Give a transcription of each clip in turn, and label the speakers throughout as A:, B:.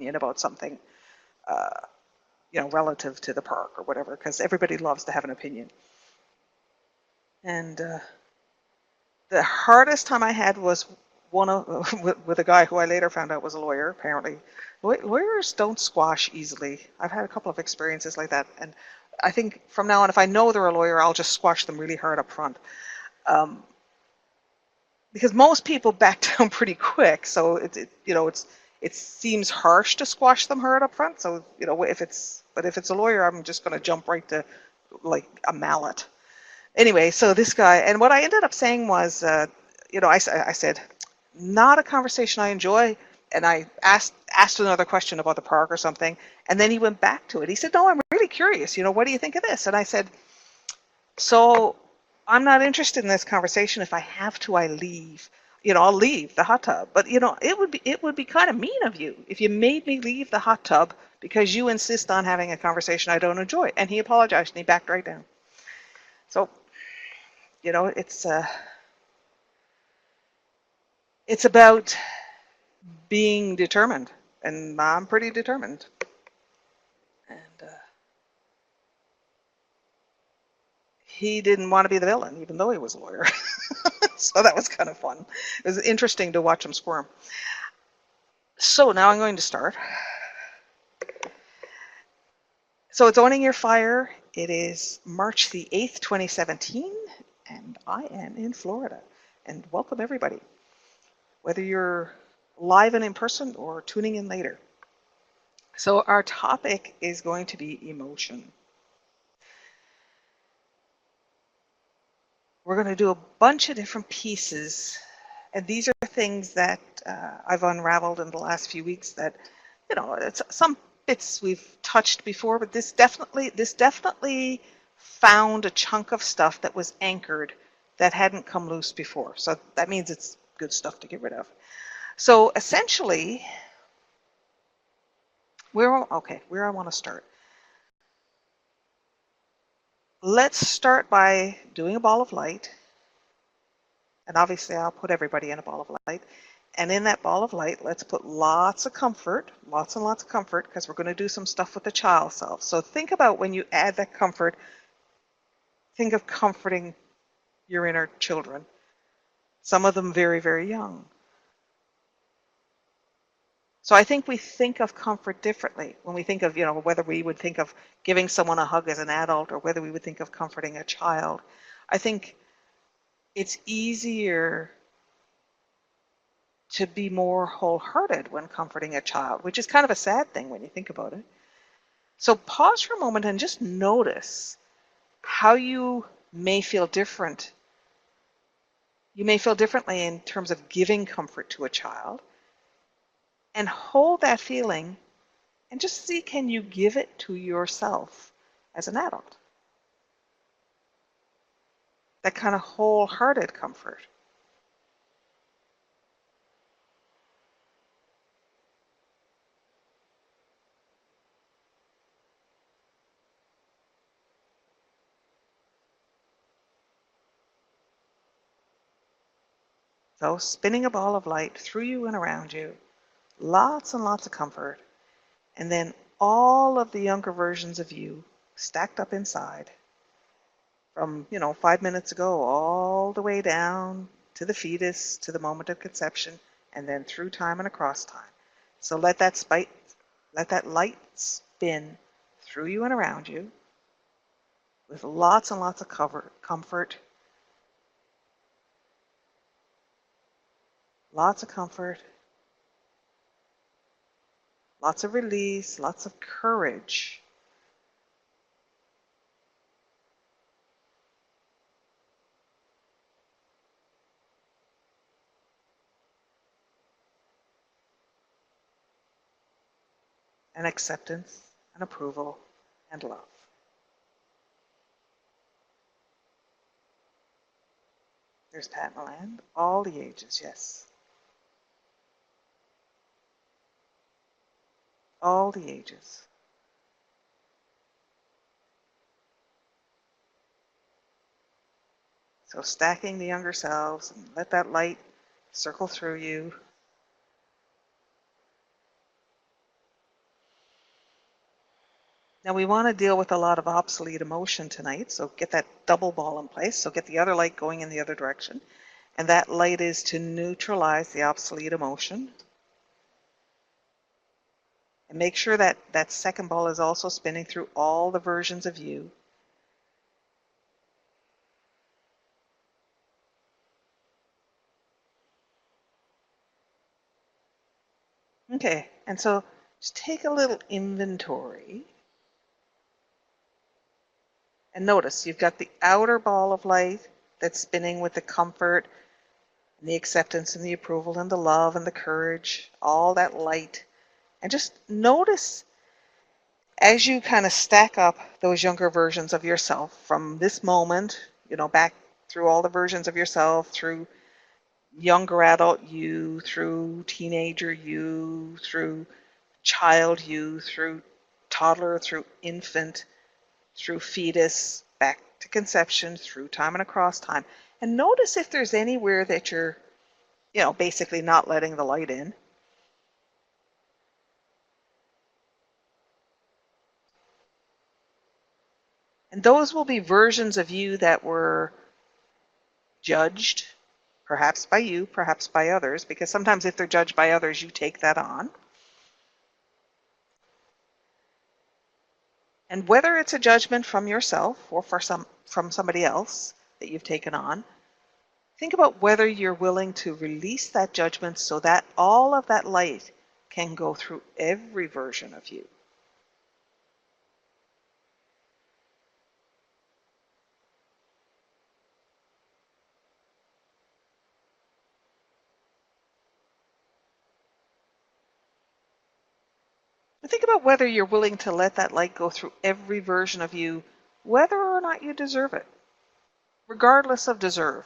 A: about something, relative to the park or whatever, because everybody loves to have an opinion. And the hardest time I had was with a guy who I later found out was a lawyer. Apparently, lawyers don't squash easily. I've had a couple of experiences like that, and I think from now on, if I know they're a lawyer, I'll just squash them really hard up front. Because most people back down pretty quick, so it seems harsh to squash them hard up front. So if it's a lawyer, I'm just going to jump right to like a mallet. Anyway, so this guy, and what I ended up saying was, I said, not a conversation I enjoy, and I asked another question about the park or something, and then he went back to it. He said, no, I'm really curious. What do you think of this? And I said, so I'm not interested in this conversation. If I have to, I leave. I'll leave the hot tub. But it would be kind of mean of you if you made me leave the hot tub because you insist on having a conversation I don't enjoy. And he apologized and he backed right down. So, it's about being determined, and I'm pretty determined. And he didn't want to be the villain, even though he was a lawyer. So that was kind of fun. It was interesting to watch him squirm. So now I'm going to start. So it's Owning Your Fire. It is March the 8th, 2017, and I am in Florida. And welcome everybody, whether you're live and in person or tuning in later. So our topic is going to be emotion. We're going to do a bunch of different pieces, and these are things that I've unraveled in the last few weeks that, it's some bits we've touched before, but this definitely found a chunk of stuff that was anchored that hadn't come loose before. So that means it's good stuff to get rid of. So essentially, where I want to start. Let's start by doing a ball of light. And obviously I'll put everybody in a ball of light. And in that ball of light, let's put lots of comfort, lots and lots of comfort, because we're going to do some stuff with the child self. So think about when you add that comfort, think of comforting your inner children. Some of them very, very young. So I think we think of comfort differently when we think of, whether we would think of giving someone a hug as an adult or whether we would think of comforting a child. I think it's easier to be more wholehearted when comforting a child, which is kind of a sad thing when you think about it. So pause for a moment and just notice how you may feel different. You may feel differently in terms of giving comfort to a child. And hold that feeling and just see, can you give it to yourself as an adult? That kind of wholehearted comfort. So spinning a ball of light through you and around you, lots and lots of comfort, and then all of the younger versions of you stacked up inside from, 5 minutes ago all the way down to the fetus, to the moment of conception, and then through time and across time. So let that light spin through you and around you with lots and lots of comfort, lots of comfort, lots of release, lots of courage. And acceptance and approval and love. There's Pat Milland, all the ages, yes. All the ages. So stacking the younger selves, and let that light circle through you. Now we want to deal with a lot of obsolete emotion tonight, so get that double ball in place. So get the other light going in the other direction. And that light is to neutralize the obsolete emotion. And make sure that that second ball is also spinning through all the versions of you. Okay, and so just take a little inventory. And notice you've got the outer ball of light that's spinning with the comfort and the acceptance and the approval and the love and the courage, all that light. And just notice as you kind of stack up those younger versions of yourself from this moment, back through all the versions of yourself, through younger adult you, through teenager you, through child you, through toddler, through infant, through fetus, back to conception, through time and across time. And notice if there's anywhere that you're, basically not letting the light in. And those will be versions of you that were judged, perhaps by you, perhaps by others, because sometimes if they're judged by others, you take that on. And whether it's a judgment from yourself or from somebody else that you've taken on, think about whether you're willing to release that judgment so that all of that light can go through every version of you. Think about whether you're willing to let that light go through every version of you, whether or not you deserve it, regardless of deserve.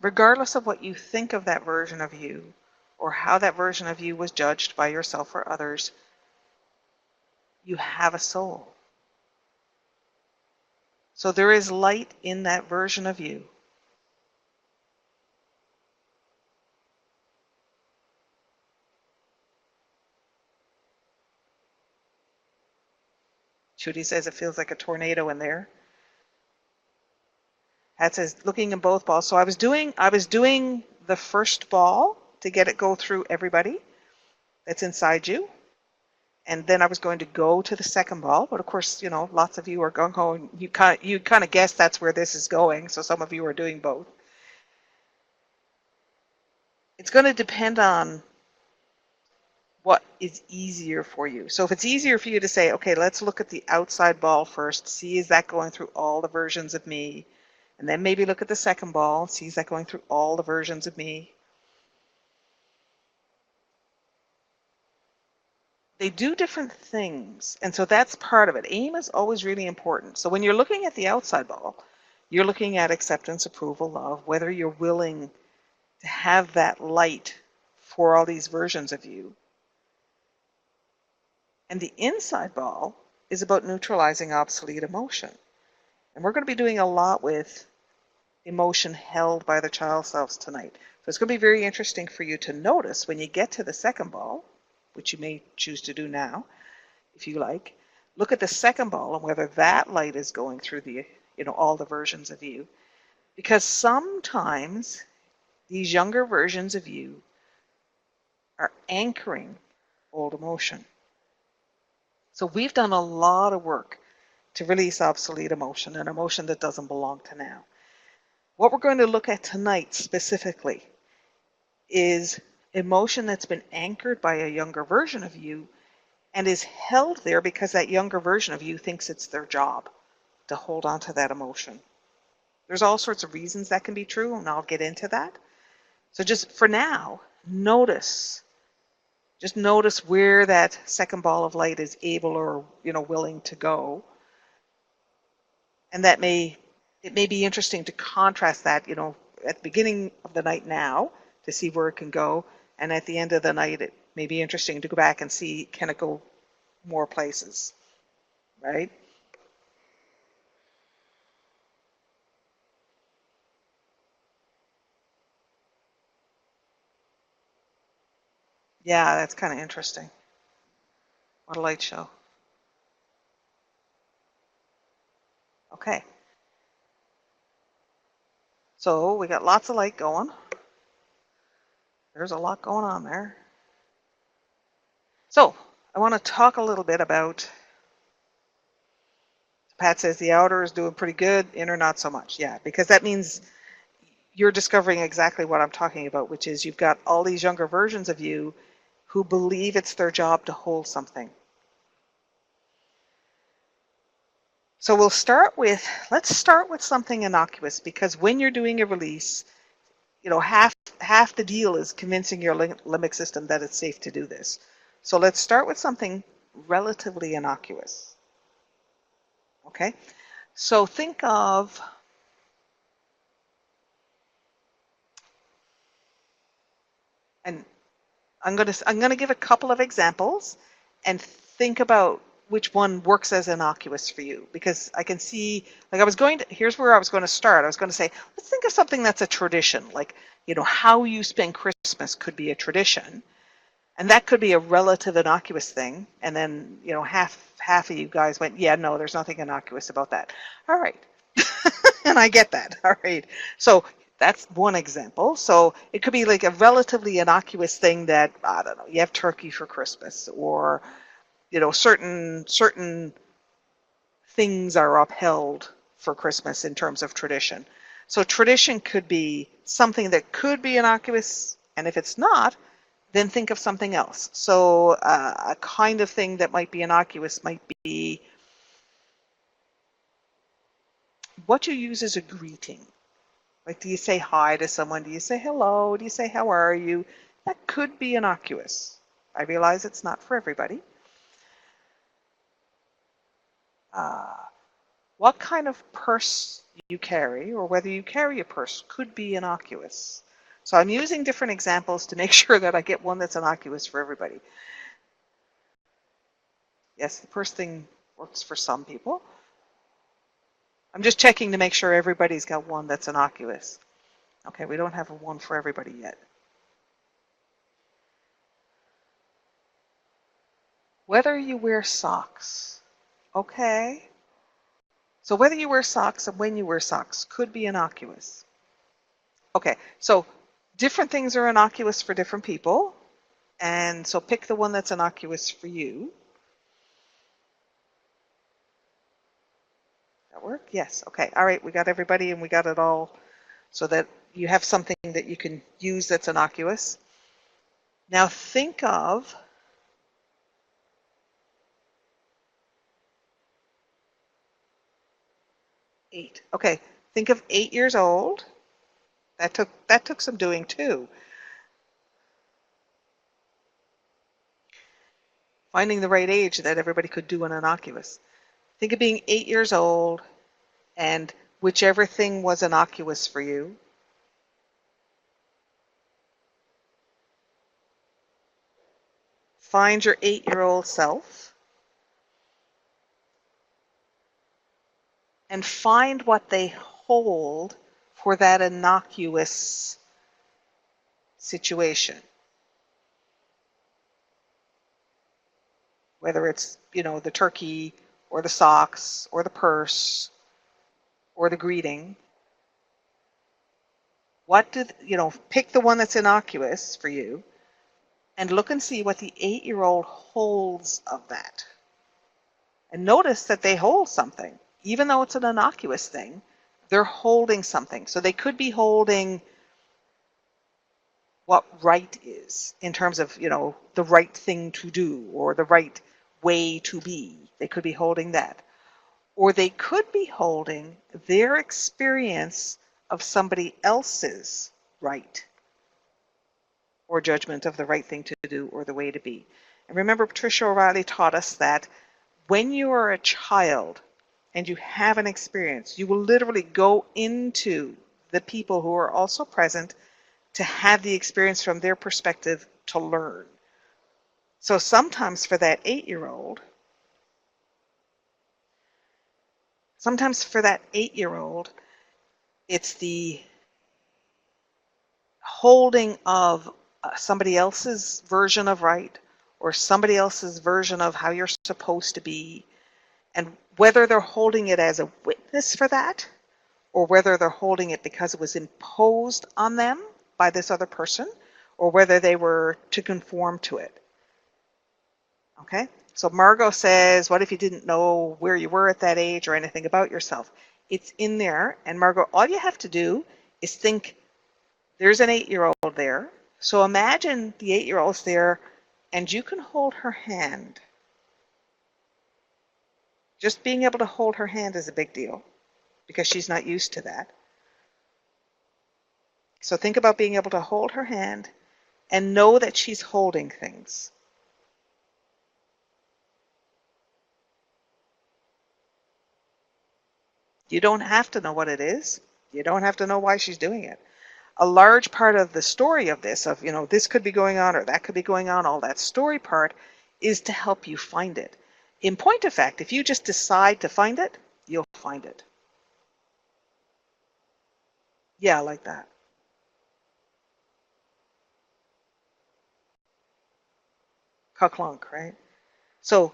A: Regardless of what you think of that version of you, or how that version of you was judged by yourself or others, you have a soul. So there is light in that version of you. Judy says it feels like a tornado in there. That says looking in both balls. So I was doing the first ball to get it go through everybody that's inside you. And then I was going to go to the second ball, but of course, lots of you are gung ho, and you kind of guess that's where this is going. So some of you are doing both. It's going to depend on what is easier for you. So if it's easier for you to say, okay, let's look at the outside ball first, see is that going through all the versions of me, and then maybe look at the second ball, see is that going through all the versions of me. They do different things, and so that's part of it. Aim is always really important. So when you're looking at the outside ball, you're looking at acceptance, approval, love, whether you're willing to have that light for all these versions of you. And the inside ball is about neutralizing obsolete emotion. And we're going to be doing a lot with emotion held by the child selves tonight. So it's going to be very interesting for you to notice when you get to the second ball, which you may choose to do now, if you like. Look at the second ball and whether that light is going through all the versions of you. Because sometimes these younger versions of you are anchoring old emotion. So we've done a lot of work to release obsolete emotion, an emotion that doesn't belong to now. What we're going to look at tonight specifically is emotion that's been anchored by a younger version of you and is held there because that younger version of you thinks it's their job to hold on to that emotion. There's all sorts of reasons that can be true, and I'll get into that. So just for now, just notice where that second ball of light is able or willing to go. And it may be interesting to contrast that, at the beginning of the night now to see where it can go, and at the end of the night it may be interesting to go back and see can it go more places, right? Yeah, that's kind of interesting. What a light show. Okay. So we got lots of light going. There's a lot going on there. So I want to talk a little bit about, Pat says the outer is doing pretty good, inner not so much. Yeah, because that means you're discovering exactly what I'm talking about, which is you've got all these younger versions of you who believe it's their job to hold something. So let's start with something innocuous, because when you're doing a release, half the deal is convincing your limbic system that it's safe to do this. So let's start with something relatively innocuous. Okay? So think of, and I'm going to give a couple of examples and think about which one works as innocuous for you, because I can see, like, here's where I was going to start. I was going to say, let's think of something that's a tradition, like, how you spend Christmas could be a tradition, and that could be a relative innocuous thing. And then, half of you guys went, yeah, no, there's nothing innocuous about that. All right. And I get that. All right. So that's one example. So it could be like a relatively innocuous thing that, I don't know, you have turkey for Christmas, or, certain things are upheld for Christmas in terms of tradition. So tradition could be something that could be innocuous, and if it's not, then think of something else. So a kind of thing that might be innocuous might be what you use as a greeting. Like, do you say hi to someone? Do you say hello? Do you say how are you? That could be innocuous. I realize it's not for everybody. What kind of purse you carry, or whether you carry a purse, could be innocuous. So I'm using different examples to make sure that I get one that's innocuous for everybody. Yes, the purse thing works for some people. I'm just checking to make sure everybody's got one that's innocuous. Okay, we don't have a one for everybody yet. Whether you wear socks. Okay. So whether you wear socks and when you wear socks could be innocuous. Okay, so different things are innocuous for different people. And so pick the one that's innocuous for you. That work? Yes. Okay. All right. We got everybody and we got it all so that you have something that you can use that's innocuous. Now think of eight. Okay. Think of 8 years old. That took some doing too. Finding the right age that everybody could do an innocuous. Think of being 8 years old and whichever thing was innocuous for you. Find your 8-year-old self and find what they hold for that innocuous situation. Whether it's, the turkey or the socks or the purse or the greeting. Pick the one that's innocuous for you and look and see what the 8-year-old holds of that. And notice that they hold something. Even though it's an innocuous thing, they're holding something. So they could be holding what right is in terms of, the right thing to do or the right way to be. They could be holding that. Or they could be holding their experience of somebody else's right or judgment of the right thing to do or the way to be. And remember, Patricia O'Reilly taught us that when you are a child and you have an experience, you will literally go into the people who are also present to have the experience from their perspective to learn. So sometimes for that 8-year-old, it's the holding of somebody else's version of right or somebody else's version of how you're supposed to be, and whether they're holding it as a witness for that or whether they're holding it because it was imposed on them by this other person or whether they were to conform to it. Okay? So Margot says, what if you didn't know where you were at that age or anything about yourself? It's in there, and Margot, all you have to do is think, there's an 8-year-old there. So imagine the 8-year-old's there, and you can hold her hand. Just being able to hold her hand is a big deal because she's not used to that. So think about being able to hold her hand and know that she's holding things. You don't have to know what it is. You don't have to know why she's doing it. A large part of the story of this, of, this could be going on or that could be going on, all that story part is to help you find it. In point of fact, if you just decide to find it, you'll find it. Yeah, like that. Ka-clunk, right? So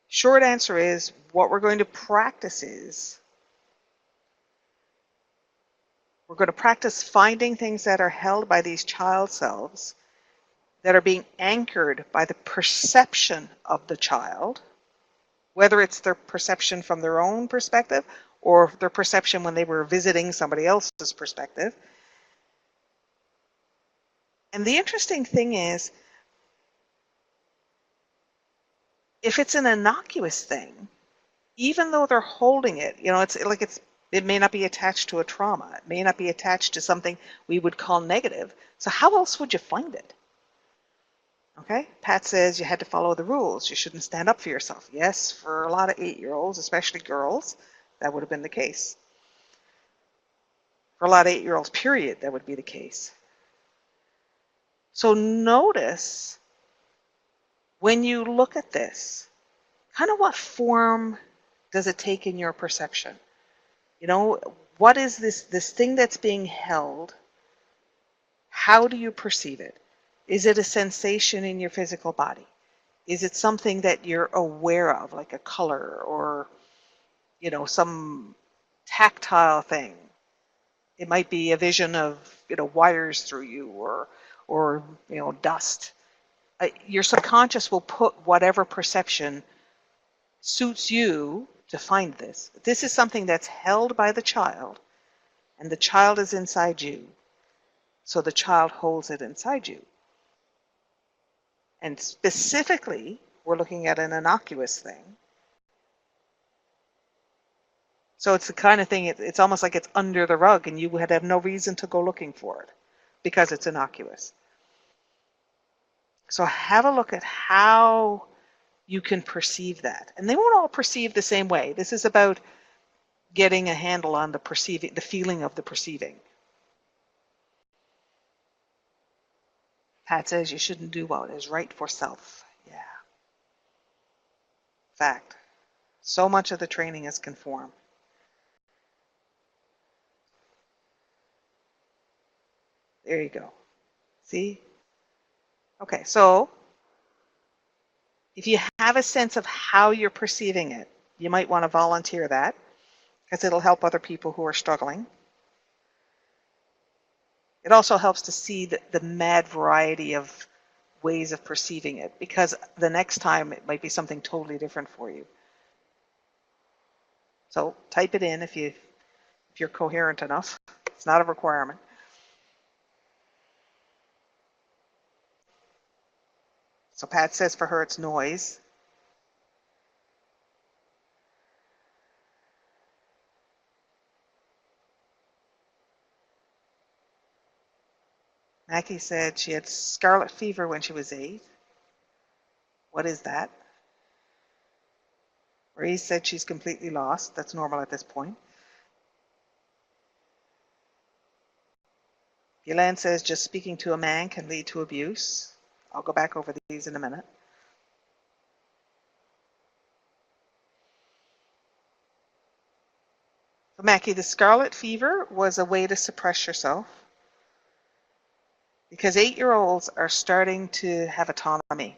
A: short answer is what we're going to practice is we're going to practice finding things that are held by these child selves that are being anchored by the perception of the child, whether it's their perception from their own perspective or their perception when they were visiting somebody else's perspective. And the interesting thing is, if it's an innocuous thing, even though they're holding it, it may not be attached to a trauma. It may not be attached to something we would call negative. So how else would you find it? Okay, Pat says you had to follow the rules. You shouldn't stand up for yourself. Yes, for a lot of 8-year-olds, especially girls, that would have been the case. For a lot of 8-year-olds, period, that would be the case. So notice when you look at this, kind of what form does it take in your perception? What is this thing that's being held? How do you perceive it? Is it a sensation in your physical body? Is it something that you're aware of, like a color or, some tactile thing? It might be a vision of, wires through you or dust. Your subconscious will put whatever perception suits you to find this. This is something that's held by the child, and the child is inside you. So the child holds it inside you. And specifically, we're looking at an innocuous thing. So it's the kind of thing, it's almost like it's under the rug and you would have no reason to go looking for it because it's innocuous. So have a look at how you can perceive that. And they won't all perceive the same way. This is about getting a handle on the perceiving, the feeling of the perceiving. Pat says you shouldn't do what is right for self. Yeah. Fact. So much of the training is conform. There you go. See? Okay, so if you have a sense of how you're perceiving it, you might want to volunteer that because it'll help other people who are struggling. It also helps to see the mad variety of ways of perceiving it because the next time it might be something totally different for you. So type it in if you're coherent enough. It's not a requirement. So Pat says for her it's noise. Mackie said she had scarlet fever when she was 8. What is that? Marie said she's completely lost. That's normal at this point. Yolande says just speaking to a man can lead to abuse. I'll go back over these in a minute. So Mackie, the scarlet fever was a way to suppress yourself. because 8-year-olds are starting to have autonomy.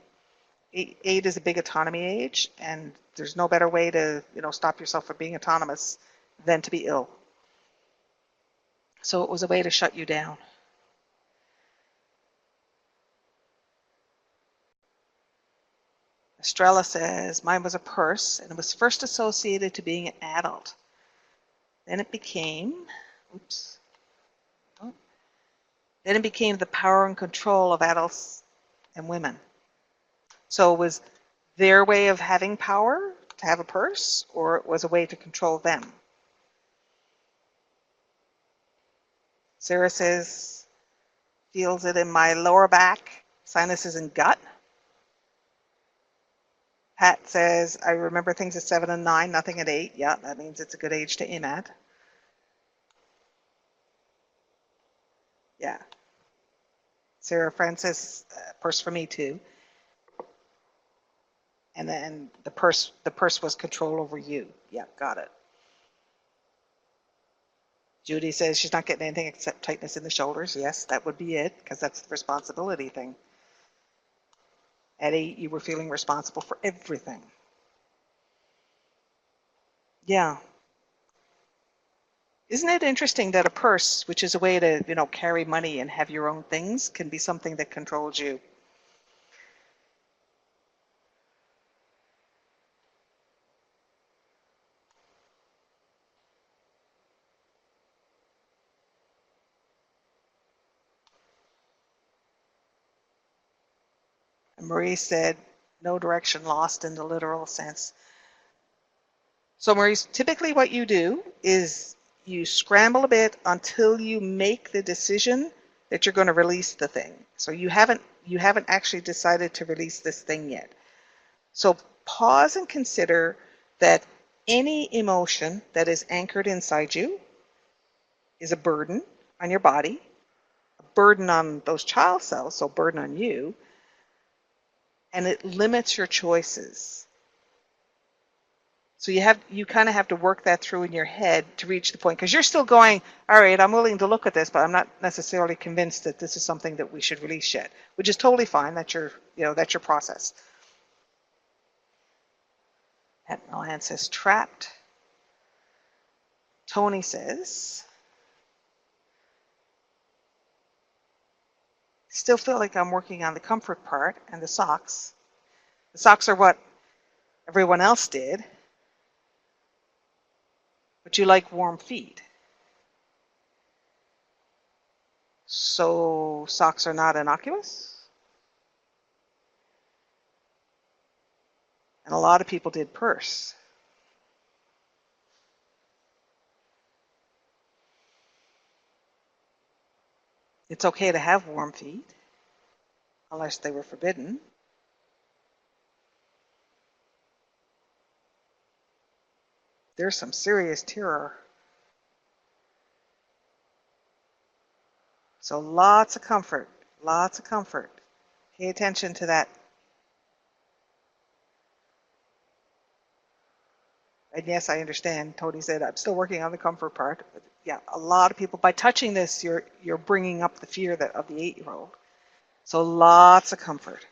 A: Eight is a big autonomy age, and there's no better way to, stop yourself from being autonomous than to be ill. So it was a way to shut you down. Estrella says, mine was a purse, and it was first associated to being an adult. Then it became, then it became the power and control of adults and women. So it was their way of having power to have a purse, or it was a way to control them. Sarah says, feels it in my lower back, sinuses, and gut. Pat says, I remember things at 7 and 9, nothing at 8. Yeah, that means it's a good age to aim at. Yeah. Sarah Francis, purse for me too. And then the purse was control over you. Yeah, got it. Judy says she's not getting anything except tightness in the shoulders. Yes, that would be it, because that's the responsibility thing. At 8, you were feeling responsible for everything. Yeah. Isn't it interesting that a purse, which is a way to, carry money and have your own things, can be something that controls you? And Marie said, no direction lost in the literal sense. So Maurice, typically what you do is you scramble a bit until you make the decision that you're going to release the thing. So you haven't actually decided to release this thing yet. So pause and consider that any emotion that is anchored inside you is a burden on your body, a burden on those child cells, so burden on you, and it limits your choices. So you kind of have to work that through in your head to reach the point, because you're still going, all right, I'm willing to look at this, but I'm not necessarily convinced that this is something that we should release yet, which is totally fine. That's your process. And Milan says trapped. Tony says, still feel like I'm working on the comfort part and the socks. The socks are what everyone else did, but you like warm feet. So socks are not innocuous? And a lot of people did purse. It's okay to have warm feet, unless they were forbidden. There's some serious terror. So lots of comfort, lots of comfort. Pay attention to that. And yes, I understand. Tony said, I'm still working on the comfort part. But yeah, a lot of people, by touching this, you're bringing up the fear of the 8-year-old. So lots of comfort.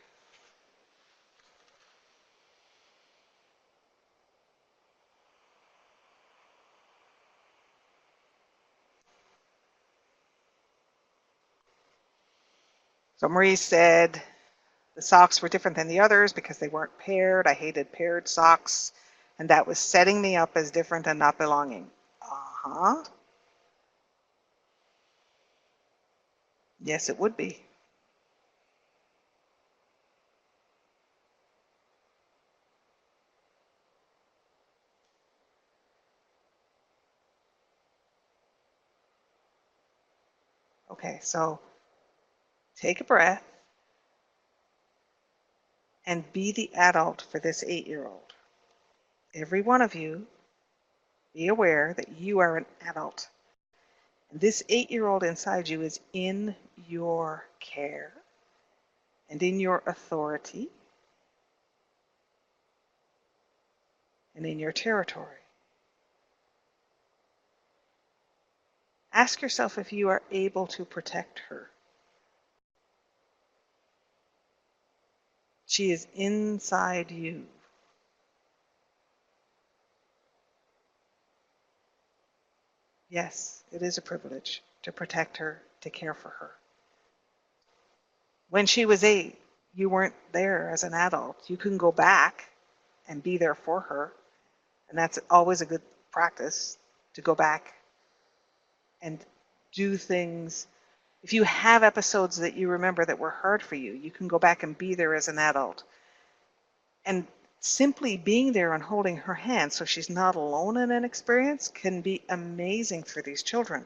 A: So Marie said the socks were different than the others because they weren't paired. I hated paired socks, and that was setting me up as different and not belonging. Uh-huh. Yes, it would be. Okay, so take a breath and be the adult for this 8-year-old. Every one of you, be aware that you are an adult. And this 8-year-old inside you is in your care and in your authority and in your territory. Ask yourself if you are able to protect her. She is inside you. Yes, it is a privilege to protect her, to care for her. When she was 8, you weren't there as an adult. You can go back and be there for her. And that's always a good practice, to go back and do things. If you have episodes that you remember that were hard for you, you can go back and be there as an adult. And simply being there and holding her hand so she's not alone in an experience can be amazing for these children.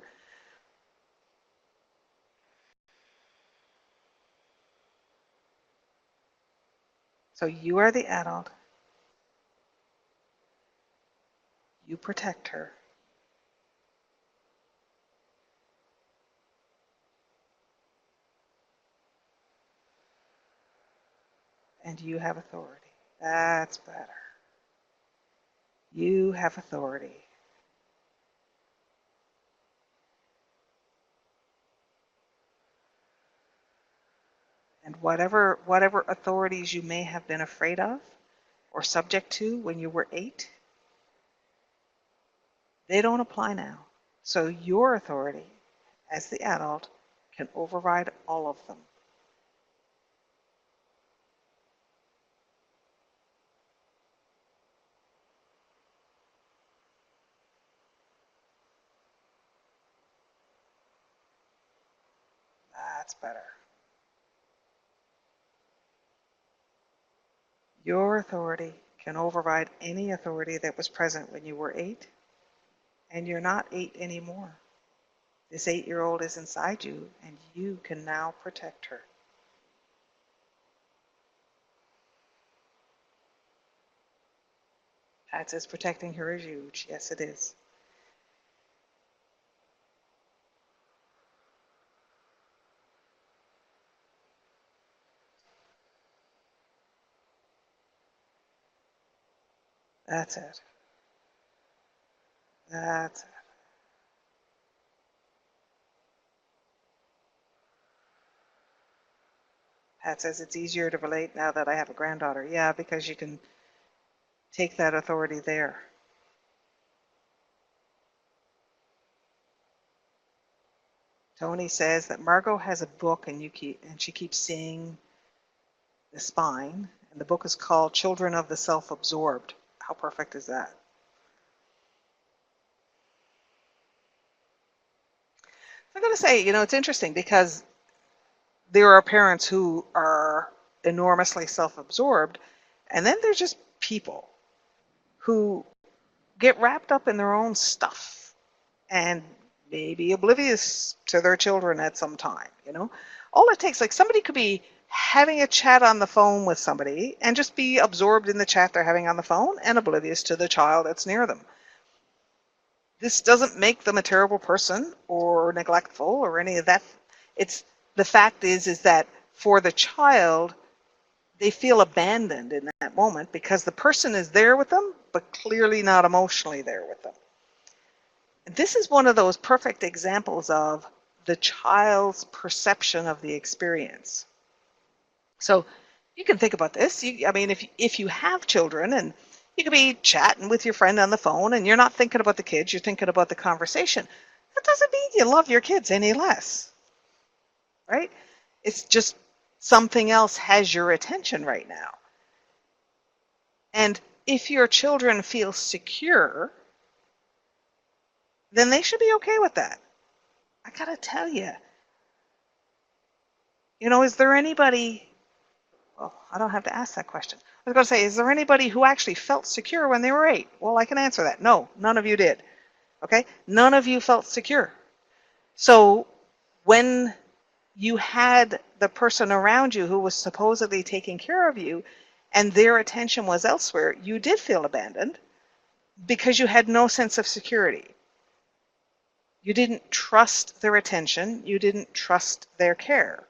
A: So you are the adult. You protect her. And you have authority. That's better. You have authority. And whatever authorities you may have been afraid of or subject to when you were 8, they don't apply now. So your authority as the adult can override all of them. That's better. Your authority can override any authority that was present when you were 8, and you're not 8 anymore. This 8-year-old is inside you, and you can now protect her. That's as protecting her is huge. Yes, it is. That's it. That's it. Pat says it's easier to relate now that I have a granddaughter. Yeah, because you can take that authority there. Tony says that Margot has a book and she keeps seeing the spine, and the book is called Children of the Self-Absorbed. How perfect is that? I'm going to say, it's interesting because there are parents who are enormously self-absorbed, and then there's just people who get wrapped up in their own stuff and maybe oblivious to their children at some time. All it takes, like somebody could be having a chat on the phone with somebody and just be absorbed in the chat they're having on the phone and oblivious to the child that's near them. This doesn't make them a terrible person or neglectful or any of that. The fact is that for the child, they feel abandoned in that moment because the person is there with them, but clearly not emotionally there with them. And this is one of those perfect examples of the child's perception of the experience. So you can think about this. If you have children and you could be chatting with your friend on the phone and you're not thinking about the kids, you're thinking about the conversation. That doesn't mean you love your kids any less, right? It's just something else has your attention right now. And if your children feel secure, then they should be okay with that. I gotta tell you, is there anybody, well, I don't have to ask that question. I was going to say, is there anybody who actually felt secure when they were 8? Well, I can answer that. No, none of you did. Okay? None of you felt secure. So when you had the person around you who was supposedly taking care of you and their attention was elsewhere, you did feel abandoned because you had no sense of security. You didn't trust their attention. You didn't trust their care.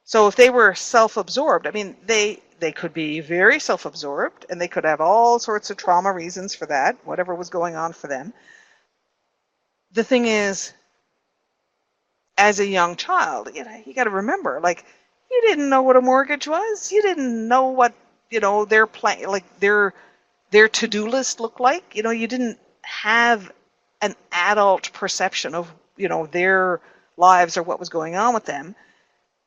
A: So if they were self-absorbed, they could be very self-absorbed and they could have all sorts of trauma reasons for that, whatever was going on for them. The thing is, as a young child, you got to remember, like, You didn't know what a mortgage was. You didn't know what, their plan, like their to-do list looked like. You didn't have an adult perception of, their lives or what was going on with them.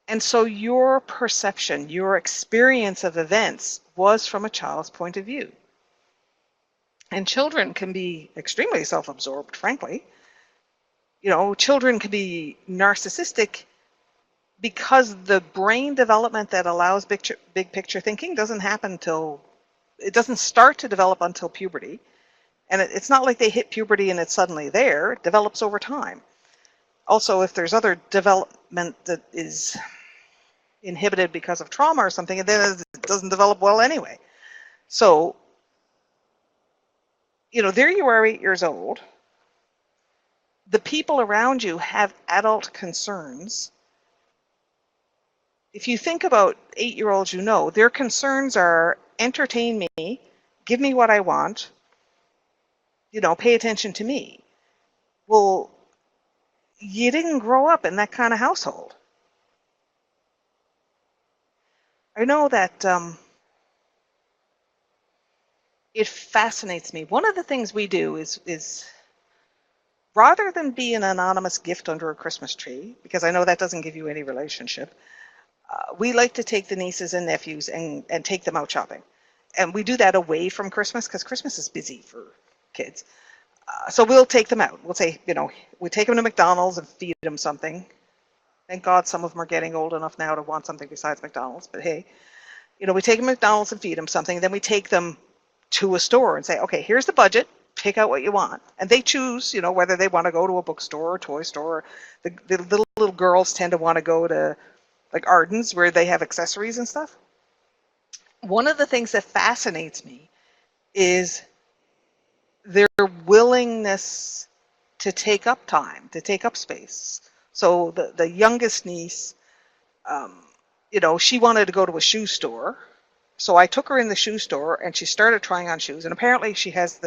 A: And so your perception, your experience of events was from a child's point of view. And children can be extremely self-absorbed, frankly. Children can be narcissistic because the brain development that allows big picture thinking doesn't happen until, it doesn't start to develop until puberty. And it's not like they hit puberty and it's suddenly there. It develops over time. Also, if there's other development that is inhibited because of trauma or something, and then it doesn't develop well anyway. So, there you are, 8 years old. The people around you have adult concerns. If you think about 8-year-olds, their concerns are entertain me, give me what I want, pay attention to me. Well, you didn't grow up in that kind of household. I know that it fascinates me. One of the things we do is rather than be an anonymous gift under a Christmas tree, because I know that doesn't give you any relationship, we like to take the nieces and nephews and take them out shopping. And we do that away from Christmas because Christmas is busy for kids. So we'll take them out. We'll say, we take them to McDonald's and feed them something. Thank God some of them are getting old enough now to want something besides McDonald's. But hey, we take them to McDonald's and feed them something. Then we take them to a store and say, okay, here's the budget. Pick out what you want. And they choose, whether they want to go to a bookstore or a toy store. The little girls tend to want to go to like Arden's where they have accessories and stuff. One of the things that fascinates me is their willingness to take up time, to take up space. So the youngest niece, she wanted to go to a shoe store. So I took her in the shoe store and she started trying on shoes. And apparently she has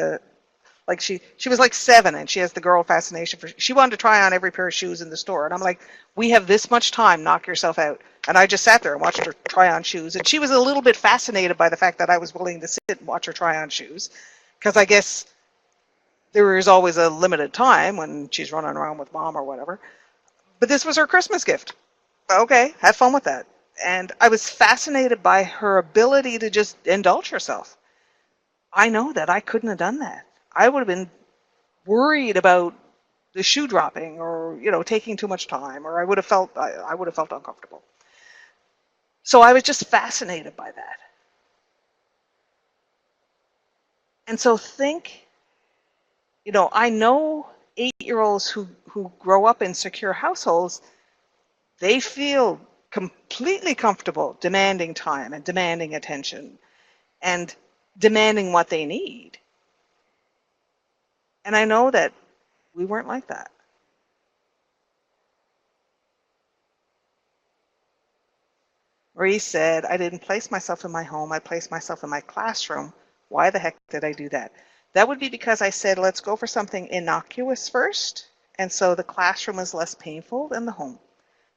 A: she was like 7 and she has the girl fascination she wanted to try on every pair of shoes in the store. And I'm like, we have this much time, knock yourself out. And I just sat there and watched her try on shoes. And she was a little bit fascinated by the fact that I was willing to sit and watch her try on shoes. Because I guess there is always a limited time when she's running around with mom or whatever. But this was her Christmas gift. Okay, have fun with that. And I was fascinated by her ability to just indulge herself. I know that I couldn't have done that. I would have been worried about the shoe dropping or, taking too much time, or I would have felt uncomfortable. So I was just fascinated by that. And so I know 8-year-olds who grow up in secure households, they feel completely comfortable demanding time and demanding attention and demanding what they need. And I know that we weren't like that. Marie said, I didn't place myself in my home, I placed myself in my classroom. Why the heck did I do that? That would be because I said, let's go for something innocuous first. And so the classroom is less painful than the home.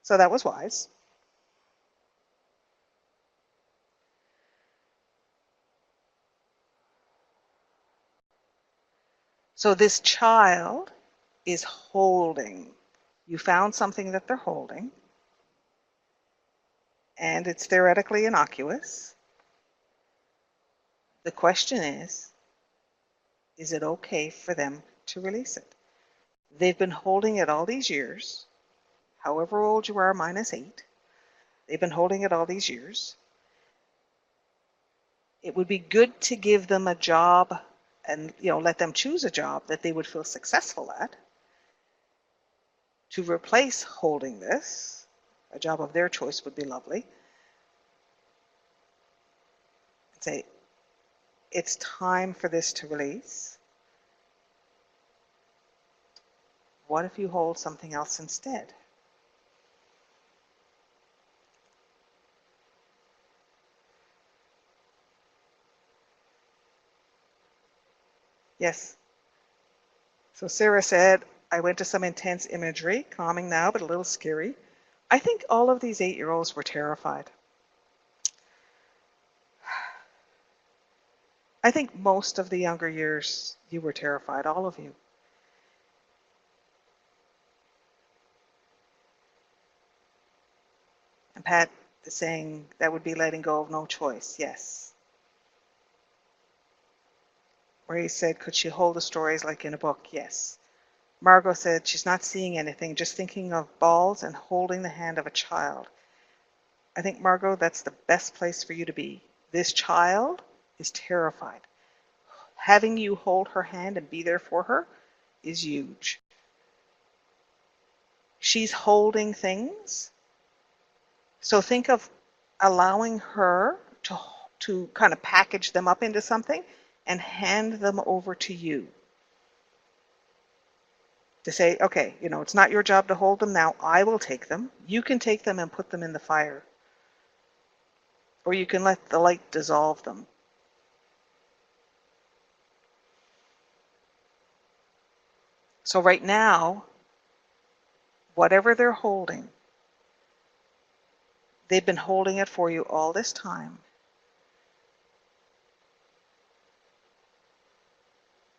A: So that was wise. So this child is holding. You found something that they're holding, and it's theoretically innocuous. The question is it okay for them to release it? They've been holding it all these years, however old you are minus 8. They've been holding it all these years. It would be good to give them a job and let them choose a job that they would feel successful at to replace holding this. A job of their choice would be lovely. And say, it's time for this to release. What if you hold something else instead? Yes. So Sarah said, I went to some intense imagery, calming now, but a little scary. I think all of these 8-year-olds were terrified. I think most of the younger years, you were terrified, all of you. And Pat is saying that would be letting go of no choice. Yes. Ray said, could she hold the stories like in a book? Yes. Margot said she's not seeing anything, just thinking of balls and holding the hand of a child. I think, Margot, that's the best place for you to be. This child is terrified. Having you hold her hand and be there for her is huge. She's holding things. So think of allowing her to kind of package them up into something and hand them over to you. To say, okay, it's not your job to hold them now. I will take them. You can take them and put them in the fire. Or you can let the light dissolve them. So right now, whatever they're holding, they've been holding it for you all this time.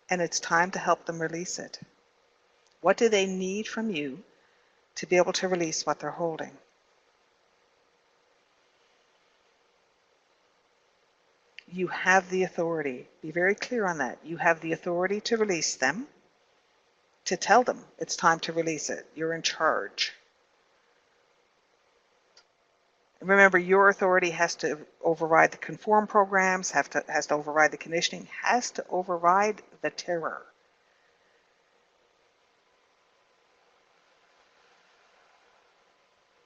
A: And it's time to help them release it. What do they need from you to be able to release what they're holding? You have the authority. Be very clear on that. You have the authority to release them, to tell them it's time to release it. You're in charge. Remember, your authority has to override the conform programs, has to override the conditioning, has to override the terror.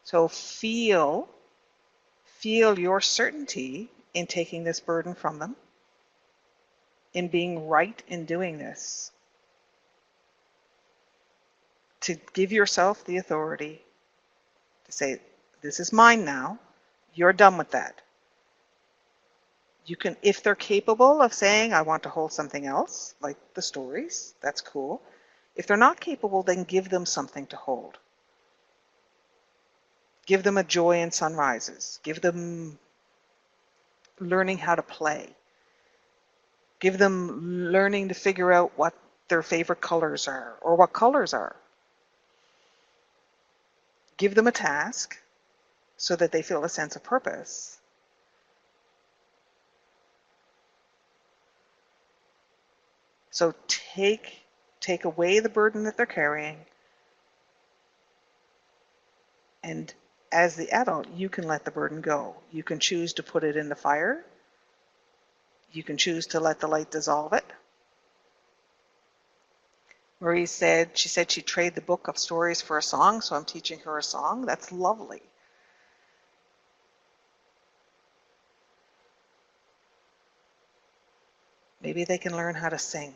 A: So feel your certainty in taking this burden from them, in being right in doing this. To give yourself the authority to say, this is mine now, you're done with that. You can, if they're capable of saying, I want to hold something else, like the stories, that's cool. If they're not capable, then give them something to hold. Give them a joy in sunrises. Give them learning how to play. Give them learning to figure out what their favorite colors are or what colors are. Give them a task so that they feel a sense of purpose. So take away the burden that they're carrying, and as the adult, you can let the burden go. You can choose to put it in the fire. You can choose to let the light dissolve it. Marie said she'd trade the book of stories for a song, so I'm teaching her a song. That's lovely. Maybe they can learn how to sing.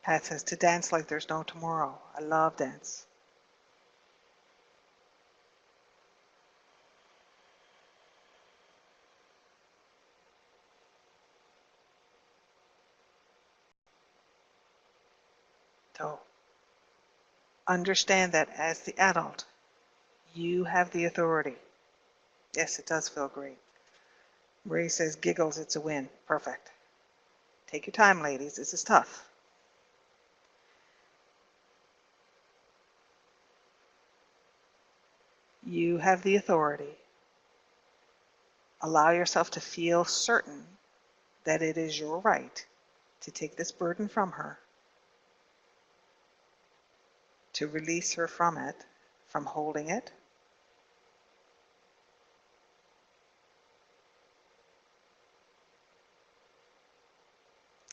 A: Pat says, to dance like there's no tomorrow. I love dance. So understand that as the adult, you have the authority. Yes, it does feel great. Marie says, giggles, it's a win. Perfect. Take your time, ladies. This is tough. You have the authority. Allow yourself to feel certain that it is your right to take this burden from her, to release her from it, from holding it,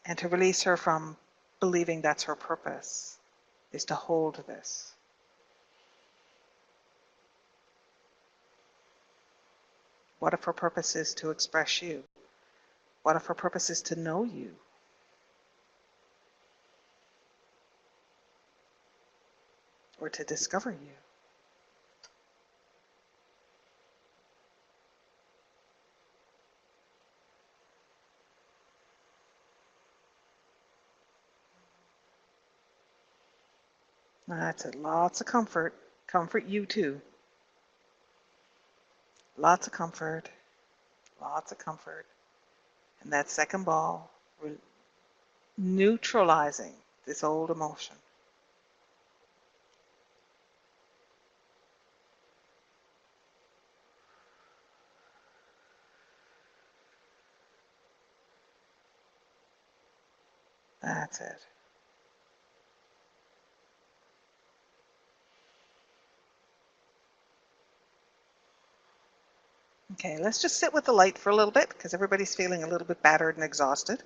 A: and to release her from believing that's her purpose, is to hold this. What if her purpose is to express you? What if her purpose is to know you? or to discover you. That's it. Lots of comfort. Comfort you too. Lots of comfort. Lots of comfort. And that second ball, neutralizing this old emotion. That's it. Okay, let's just sit with the light for a little bit because everybody's feeling a little bit battered and exhausted.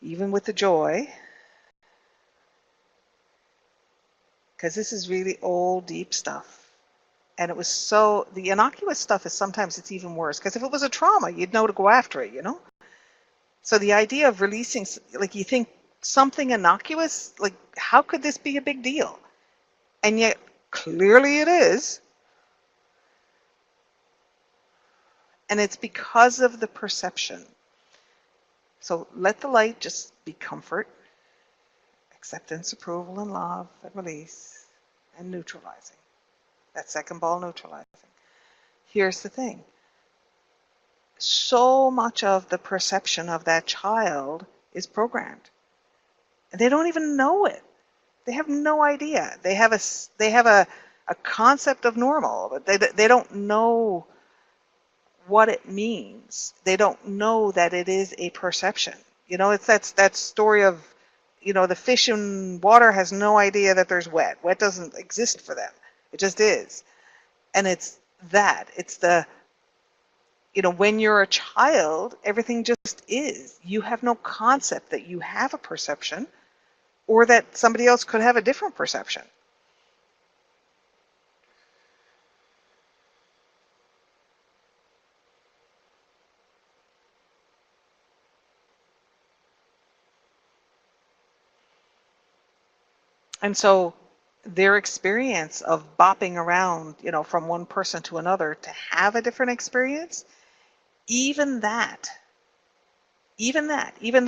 A: Even with the joy, because this is really old, deep stuff. And it was so, the innocuous stuff is sometimes it's even worse because if it was a trauma, you'd know to go after it, you know? So the idea of releasing, like you think something innocuous, like how could this be a big deal? And yet clearly it is. And it's because of the perception. So let the light just be comfort, acceptance, approval, and love, and release, and neutralizing. That second ball neutralizing. Here's the thing. So much of the perception of that child is programmed. And they don't even know it. They have no idea. They have a concept of normal, but they don't know what it means. They don't know that it is a perception. You know, it's that story of, you know, the fish in water has no idea that there's wet. Wet doesn't exist for them. It just is. And it's that. It's the, you know, when you're a child, everything just is. You have no concept that you have a perception or that somebody else could have a different perception. And so their experience of bopping around, you know, from one person to another to have a different experience, even though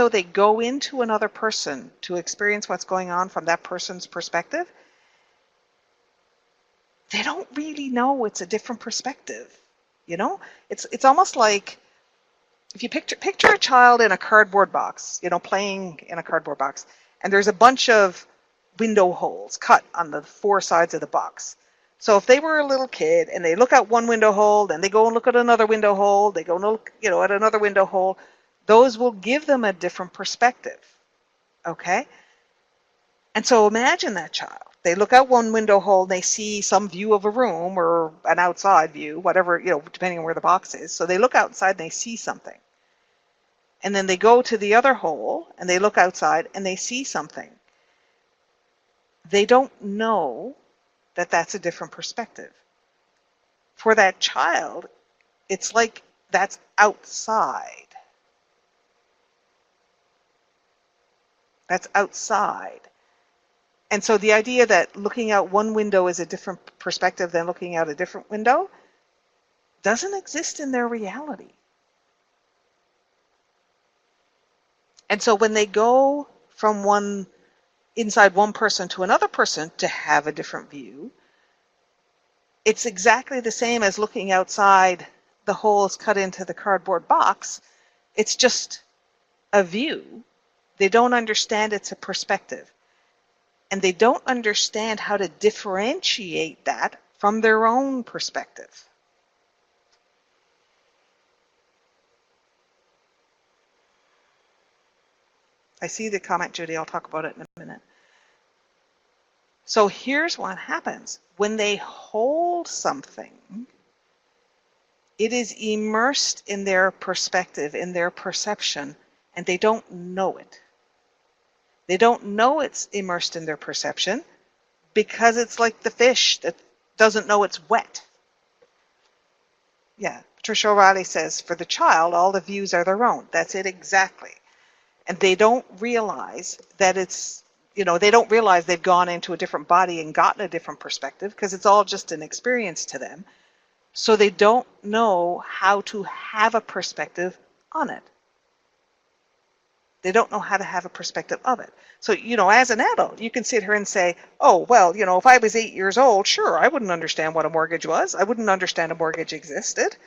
A: they go into another person to experience what's going on from that person's perspective, they don't really know it's a different perspective. You know, it's almost like if you picture a child in a cardboard box, you know, playing in a cardboard box, and there's a bunch of window holes cut on the four sides of the box. So if they were a little kid and they look out one window hole, then they go and look at another window hole, they go and look, you know, at another window hole, those will give them a different perspective. Okay? And so imagine that child. They look out one window hole and they see some view of a room or an outside view, whatever, you know, depending on where the box is. So they look outside and they see something. And then they go to the other hole and they look outside and they see something. They don't know that that's a different perspective. For that child, it's like that's outside. That's outside. And so the idea that looking out one window is a different perspective than looking out a different window doesn't exist in their reality. And so when they go from inside one person to another person to have a different view, it's exactly the same as looking outside the holes cut into the cardboard box. It's just a view. They don't understand it's a perspective. And they don't understand how to differentiate that from their own perspective. I see the comment, Judy. I'll talk about it in a minute. So here's what happens. When they hold something, it is immersed in their perspective, in their perception, and they don't know it. They don't know it's immersed in their perception because it's like the fish that doesn't know it's wet. Yeah, Patricia Wall says, for the child, all the views are their own. That's it exactly. And they don't realize that it's, they don't realize they've gone into a different body and gotten a different perspective because it's all just an experience to them. So they don't know how to have a perspective on it. They don't know how to have a perspective of it. So, as an adult, you can sit here and say, oh, well, if I was 8 years old, sure, I wouldn't understand what a mortgage was. I wouldn't understand a mortgage existed.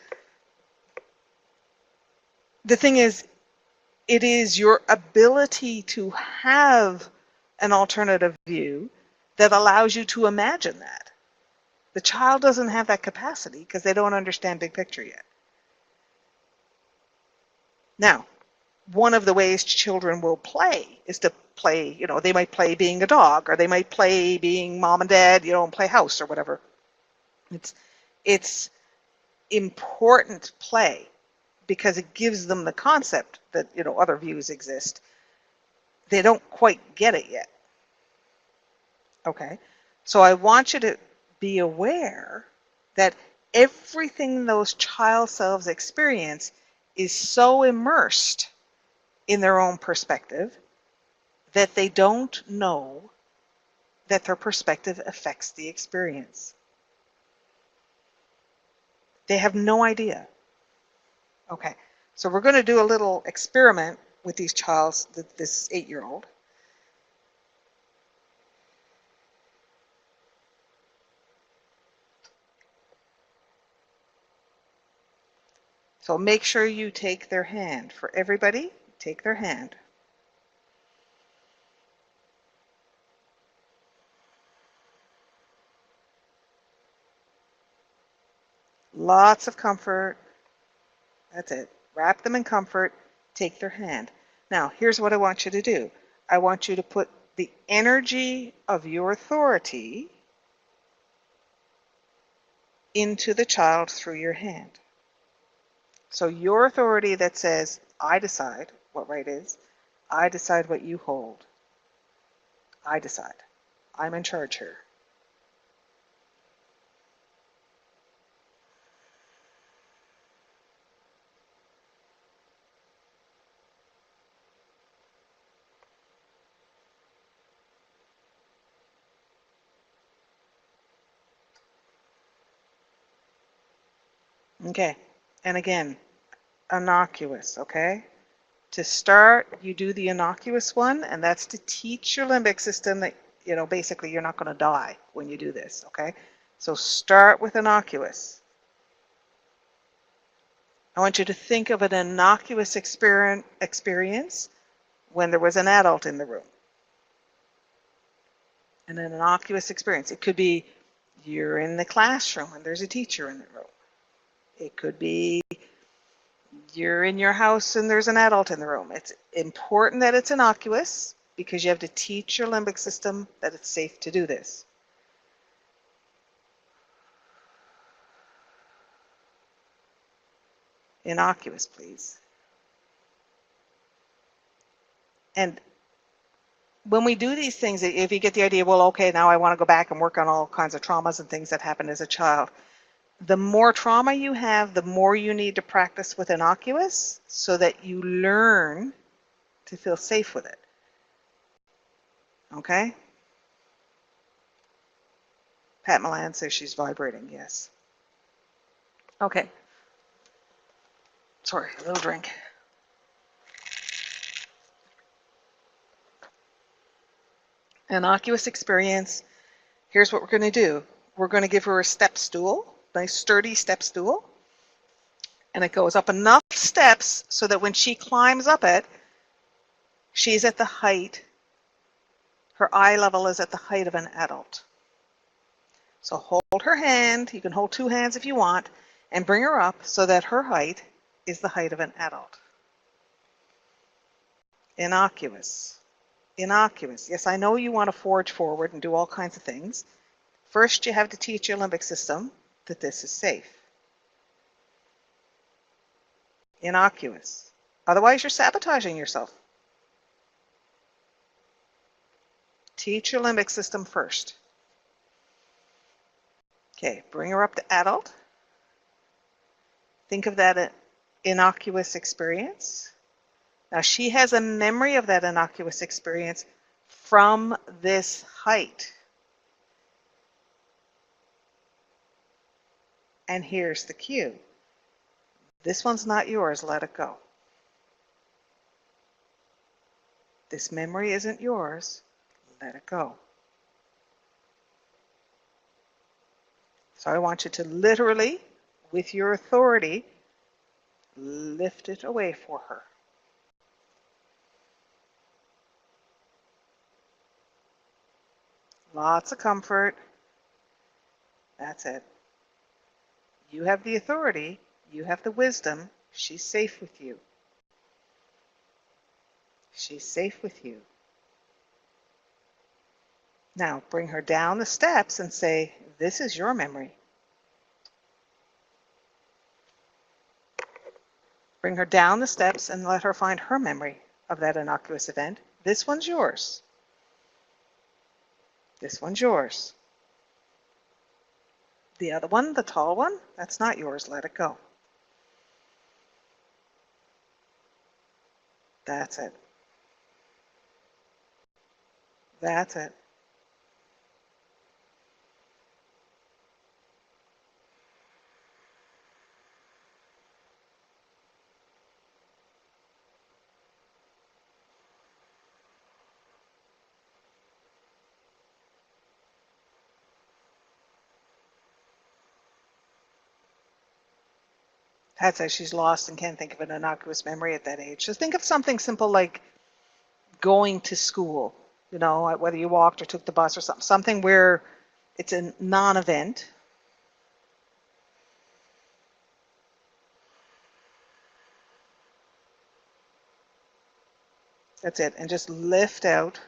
A: The thing is, it is your ability to have an alternative view that allows you to imagine that. The child doesn't have that capacity because they don't understand big picture yet. Now, one of the ways children will play is to play, they might play being a dog, or they might play being mom and dad, and play house or whatever. It's important play because it gives them the concept that, other views exist. They don't quite get it yet. Okay? So I want you to be aware that everything those child selves experience is so immersed in their own perspective that they don't know that their perspective affects the experience. They have no idea. Okay, so we're going to do a little experiment with these this 8-year-old. So make sure you take their hand. For everybody, take their hand. Lots of comfort. That's it. Wrap them in comfort. Take their hand. Now, here's what I want you to do. I want you to put the energy of your authority into the child through your hand. So your authority that says, I decide what right is. I decide what you hold. I decide. I'm in charge here. Okay, and again, innocuous, okay? To start, you do the innocuous one, and that's to teach your limbic system that, basically you're not going to die when you do this, okay? So start with innocuous. I want you to think of an innocuous experience when there was an adult in the room. An innocuous experience. It could be you're in the classroom and there's a teacher in the room. It could be you're in your house and there's an adult in the room. It's important that it's innocuous because you have to teach your limbic system that it's safe to do this. Innocuous, please. And when we do these things, if you get the idea, well, okay, now I want to go back and work on all kinds of traumas and things that happened as a child. The more trauma you have, the more you need to practice with innocuous so that you learn to feel safe with it. Okay? Pat Milan says she's vibrating, yes. Okay. Sorry, a little drink. Innocuous experience. Here's what we're going to do. We're going to give her a step stool, nice sturdy step stool. And it goes up enough steps so that when she climbs up it, she's at the height, her eye level is at the height of an adult. So hold her hand, you can hold two hands if you want, and bring her up so that her height is the height of an adult. Innocuous. Innocuous. Yes, I know you want to forge forward and do all kinds of things. First, you have to teach your limbic system that this is safe. Innocuous. Otherwise, you're sabotaging yourself. Teach your limbic system first. Okay, bring her up to adult. Think of that innocuous experience. Now she has a memory of that innocuous experience from this height. And here's the cue. This one's not yours, let it go. This memory isn't yours, let it go. So I want you to literally, with your authority, lift it away for her. Lots of comfort. That's it. You have the authority. You have the wisdom. She's safe with you. She's safe with you. Now bring her down the steps and say, this is your memory. Bring her down the steps and let her find her memory of that innocuous event. This one's yours. This one's yours. The other one, the tall one, that's not yours. Let it go. That's it. That's it. Pat says she's lost and can't think of an innocuous memory at that age. So think of something simple like going to school, you know, whether you walked or took the bus or something where it's a non-event. That's it. And just lift out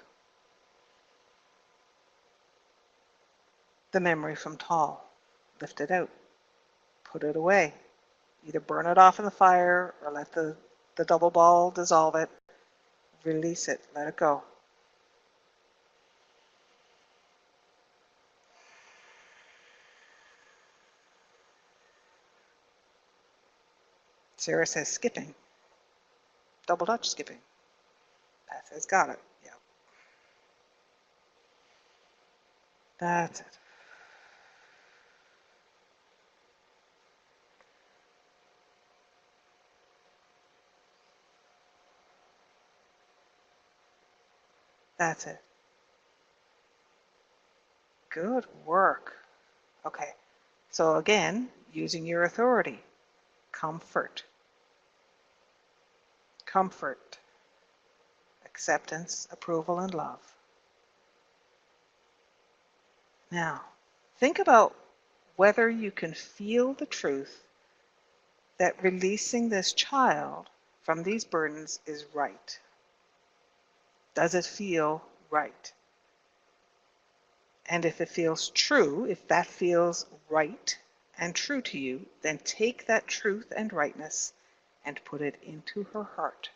A: the memory from tall. Lift it out. Put it away. Either burn it off in the fire or let the double ball dissolve it. Release it. Let it go. Sarah says skipping. Double Dutch skipping. Pat says got it. Yeah. That's it. That's it. Good work. Okay. So again, using your authority. Comfort. Comfort. Acceptance, approval, and love. Now, think about whether you can feel the truth that releasing this child from these burdens is right. Does it feel right? And if it feels true, if that feels right and true to you, then take that truth and rightness and put it into her heart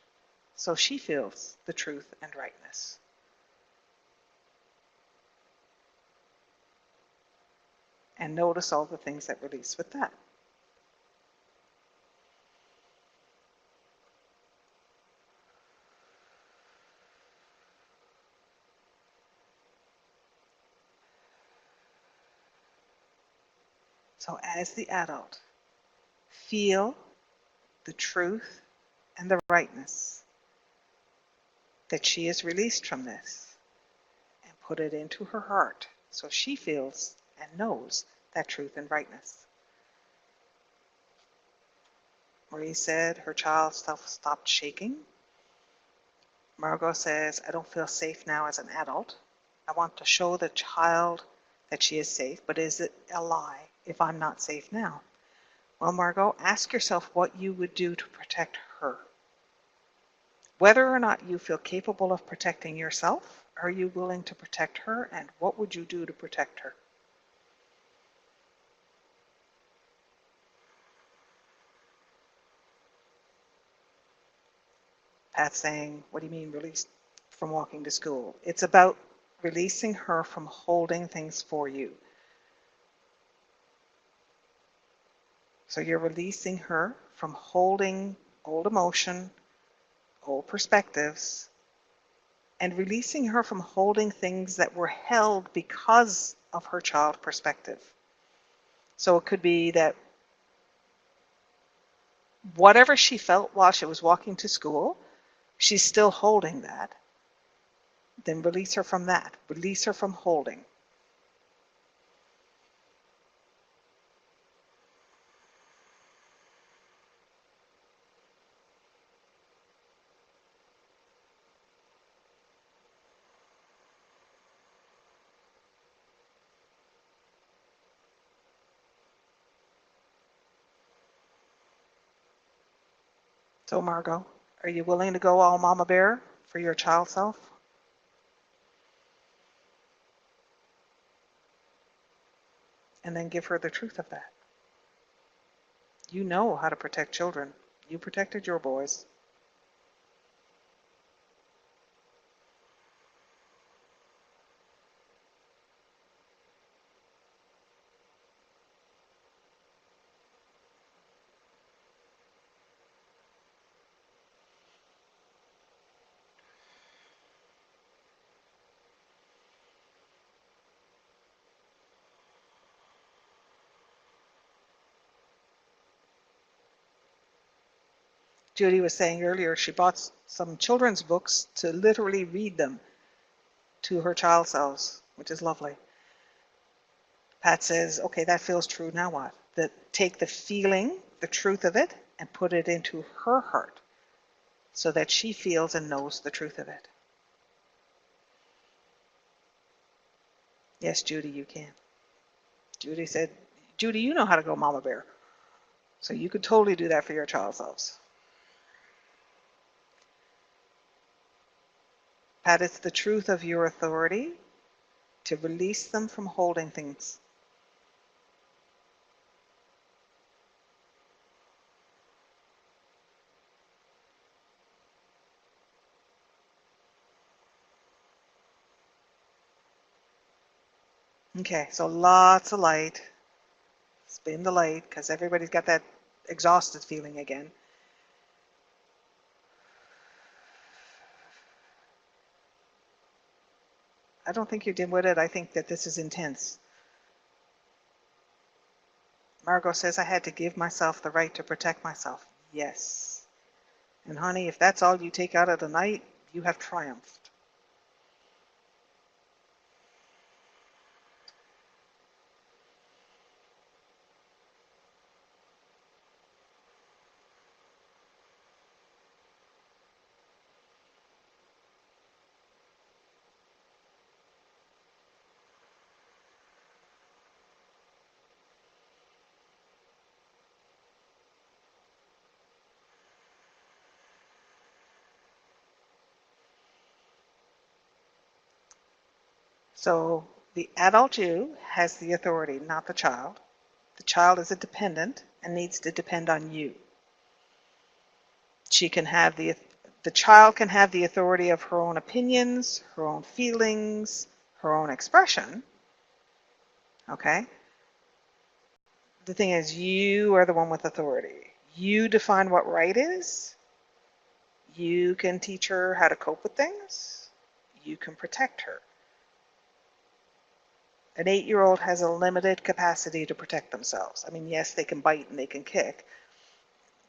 A: so she feels the truth and rightness. And notice all the things that release with that. So as the adult, feel the truth and the rightness that she is released from this and put it into her heart so she feels and knows that truth and rightness. Marie said her child stopped shaking. Margot says, I don't feel safe now as an adult. I want to show the child that she is safe, but is it a lie if I'm not safe now? Well, Margot, ask yourself what you would do to protect her. Whether or not you feel capable of protecting yourself, are you willing to protect her, and what would you do to protect her? Pat's saying, what do you mean released from walking to school? It's about releasing her from holding things for you. So you're releasing her from holding old emotion, old perspectives, and releasing her from holding things that were held because of her child perspective. So it could be that whatever she felt while she was walking to school, she's still holding that. Then release her from that. Release her from holding. So Margot, are you willing to go all mama bear for your child self? And then give her the truth of that. You know how to protect children. You protected your boys. Judy was saying earlier she bought some children's books to literally read them to her child selves, which is lovely. Pat says, okay, that feels true, now what? That take the feeling, the truth of it, and put it into her heart so that she feels and knows the truth of it. Yes, Judy, you can. Judy said, Judy, you know how to go mama bear. So you could totally do that for your child selves. Pat, it's the truth of your authority to release them from holding things. Okay, so lots of light. Spin the light because everybody's got that exhausted feeling again. I don't think you're dim-witted. I think that this is intense. Margot says I had to give myself the right to protect myself. Yes. And honey, if that's all you take out of the night, you have triumphed. So the adult you has the authority, not the child. The child is a dependent and needs to depend on you. She can have the child can have the authority of her own opinions, her own feelings, her own expression. Okay? The thing is, you are the one with authority. You define what right is. You can teach her how to cope with things. You can protect her. An 8-year-old has a limited capacity to protect themselves. I mean, yes, they can bite and they can kick.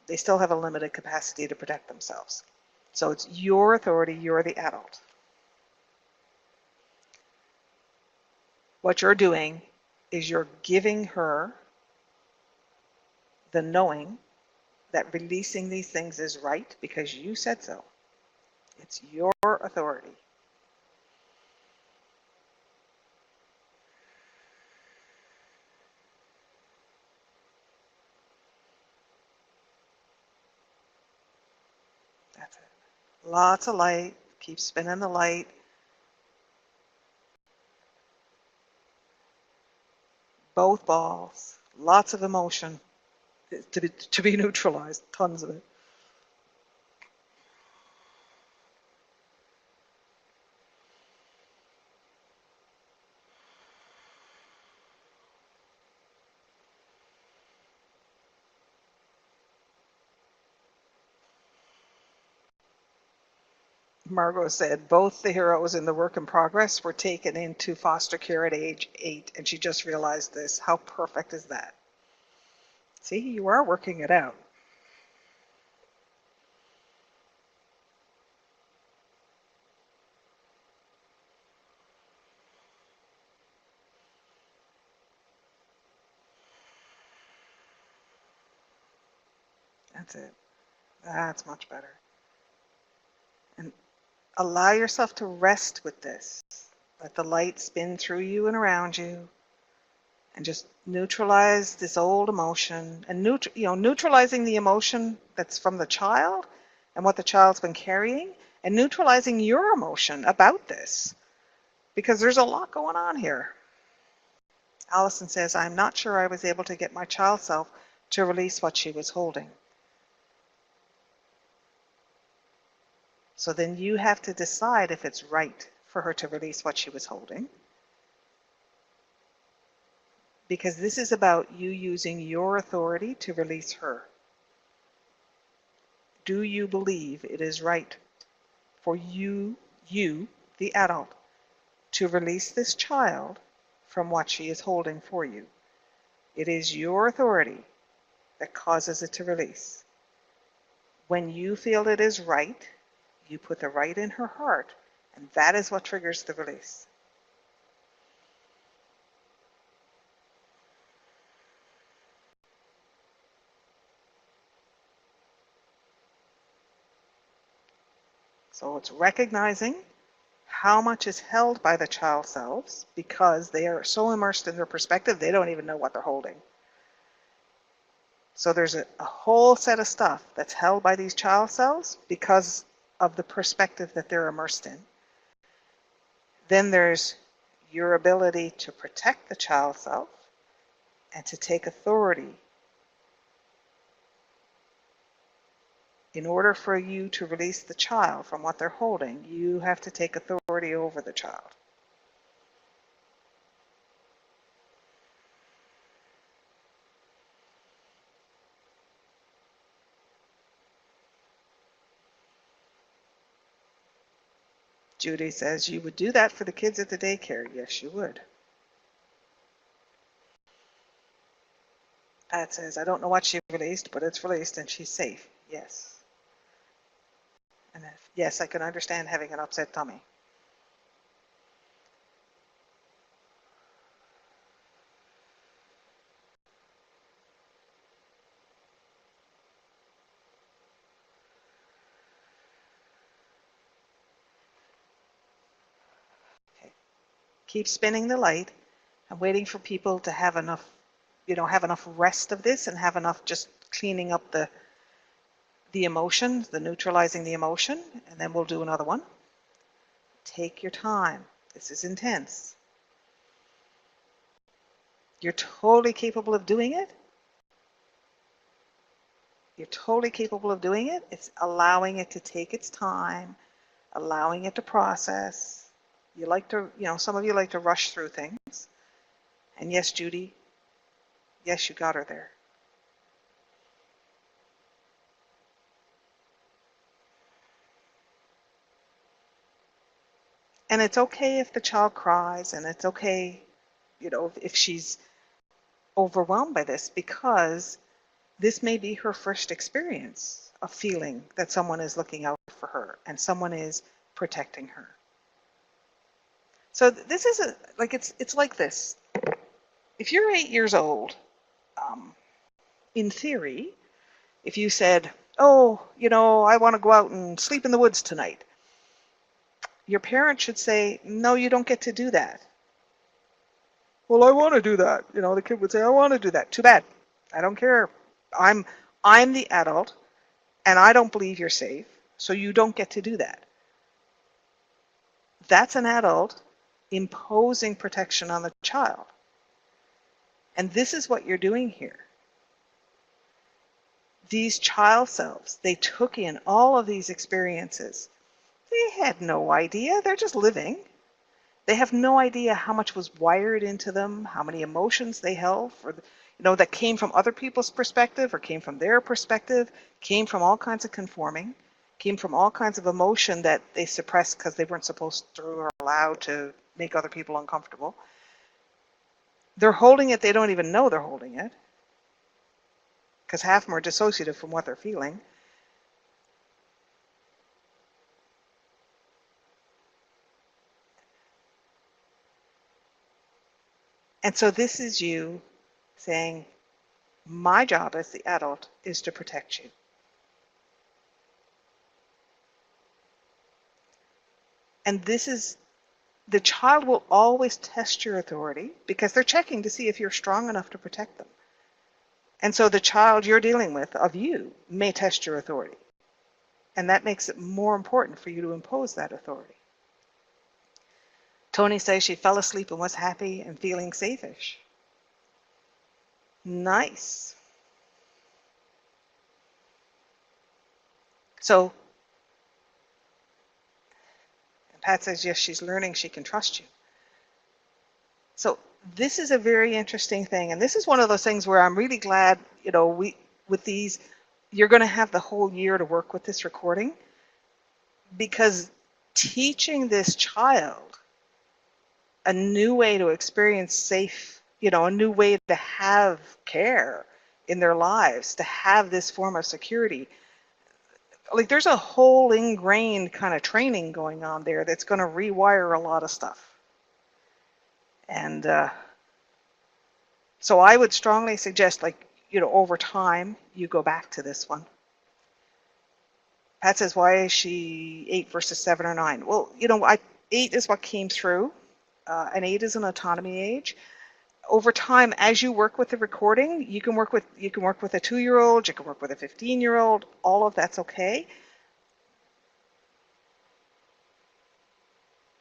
A: They still have a limited capacity to protect themselves. So it's your authority, you're the adult. What you're doing is you're giving her the knowing that releasing these things is right because you said so. It's your authority. That's it. Lots of light. Keep spinning the light. Both balls. Lots of emotion to be neutralized. Tons of it. Margot said both the heroes in the work in progress were taken into foster care at age 8, and she just realized this. How perfect is that? See, you are working it out. That's it. That's much better. And allow yourself to rest with this. Let the light spin through you and around you, and just neutralize this old emotion. And neutralizing the emotion that's from the child and what the child's been carrying, and neutralizing your emotion about this, because there's a lot going on here. Allison says, I'm not sure I was able to get my child self to release what she was holding. So then you have to decide if it's right for her to release what she was holding. Because this is about you using your authority to release her. Do you believe it is right for you, the adult, to release this child from what she is holding for you? It is your authority that causes it to release. When you feel it is right, you put the right in her heart, and that is what triggers the release. So it's recognizing how much is held by the child selves because they are so immersed in their perspective, they don't even know what they're holding. So there's a whole set of stuff that's held by these child selves because of the perspective that they're immersed in. Then there's your ability to protect the child self and to take authority. In order for you to release the child from what they're holding, you have to take authority over the child. Judy says, you would do that for the kids at the daycare. Yes, you would. Pat says, I don't know what she released, but it's released and she's safe. Yes. And yes, I can understand having an upset tummy. Okay. Keep spinning the light. I'm waiting for people to have enough, have enough rest of this and have enough just cleaning up the emotion, the neutralizing the emotion, and then we'll do another one. Take your time. This is intense. You're totally capable of doing it. You're totally capable of doing it. It's allowing it to take its time, allowing it to process. You like to, some of you like to rush through things. And yes, Judy, yes, you got her there. And it's okay if the child cries, and it's okay, if she's overwhelmed by this, because this may be her first experience of feeling that someone is looking out for her and someone is protecting her. So this is it's like this. If you're 8 years old, in theory, if you said, oh, I want to go out and sleep in the woods tonight, your parent should say, no, you don't get to do that. Well, I want to do that. The kid would say, I want to do that. Too bad. I don't care. I'm the adult, and I don't believe you're safe, so you don't get to do that. That's an adult imposing protection on the child. And this is what you're doing here. These child selves, they took in all of these experiences. They had no idea. They're just living. They have no idea how much was wired into them, how many emotions they held that came from other people's perspective or came from their perspective, came from all kinds of conforming. came from all kinds of emotion that they suppressed because they weren't supposed to or allowed to make other people uncomfortable. They're holding it, they don't even know they're holding it, because half of them are dissociative from what they're feeling. And so this is you saying, my job as the adult is to protect you. And this is, the child will always test your authority because they're checking to see if you're strong enough to protect them. And so the child you're dealing with, of you, may test your authority. And that makes it more important for you to impose that authority. Tony says she fell asleep and was happy and feeling safe-ish. Nice. So, Pat says, yes, she's learning she can trust you. So this is a very interesting thing. And this is one of those things where I'm really glad, with these, you're going to have the whole year to work with this recording, because teaching this child a new way to experience safe, a new way to have care in their lives, to have this form of security. Like, there's a whole ingrained kind of training going on there that's going to rewire a lot of stuff. And so I would strongly suggest, over time, you go back to this one. Pat says, why is she 8 versus 7 or 9? Well, 8 is what came through, and 8 is an autonomy age. Over time, as you work with the recording, you can work with a 2-year-old, you can work with a 15-year-old. All of that's okay.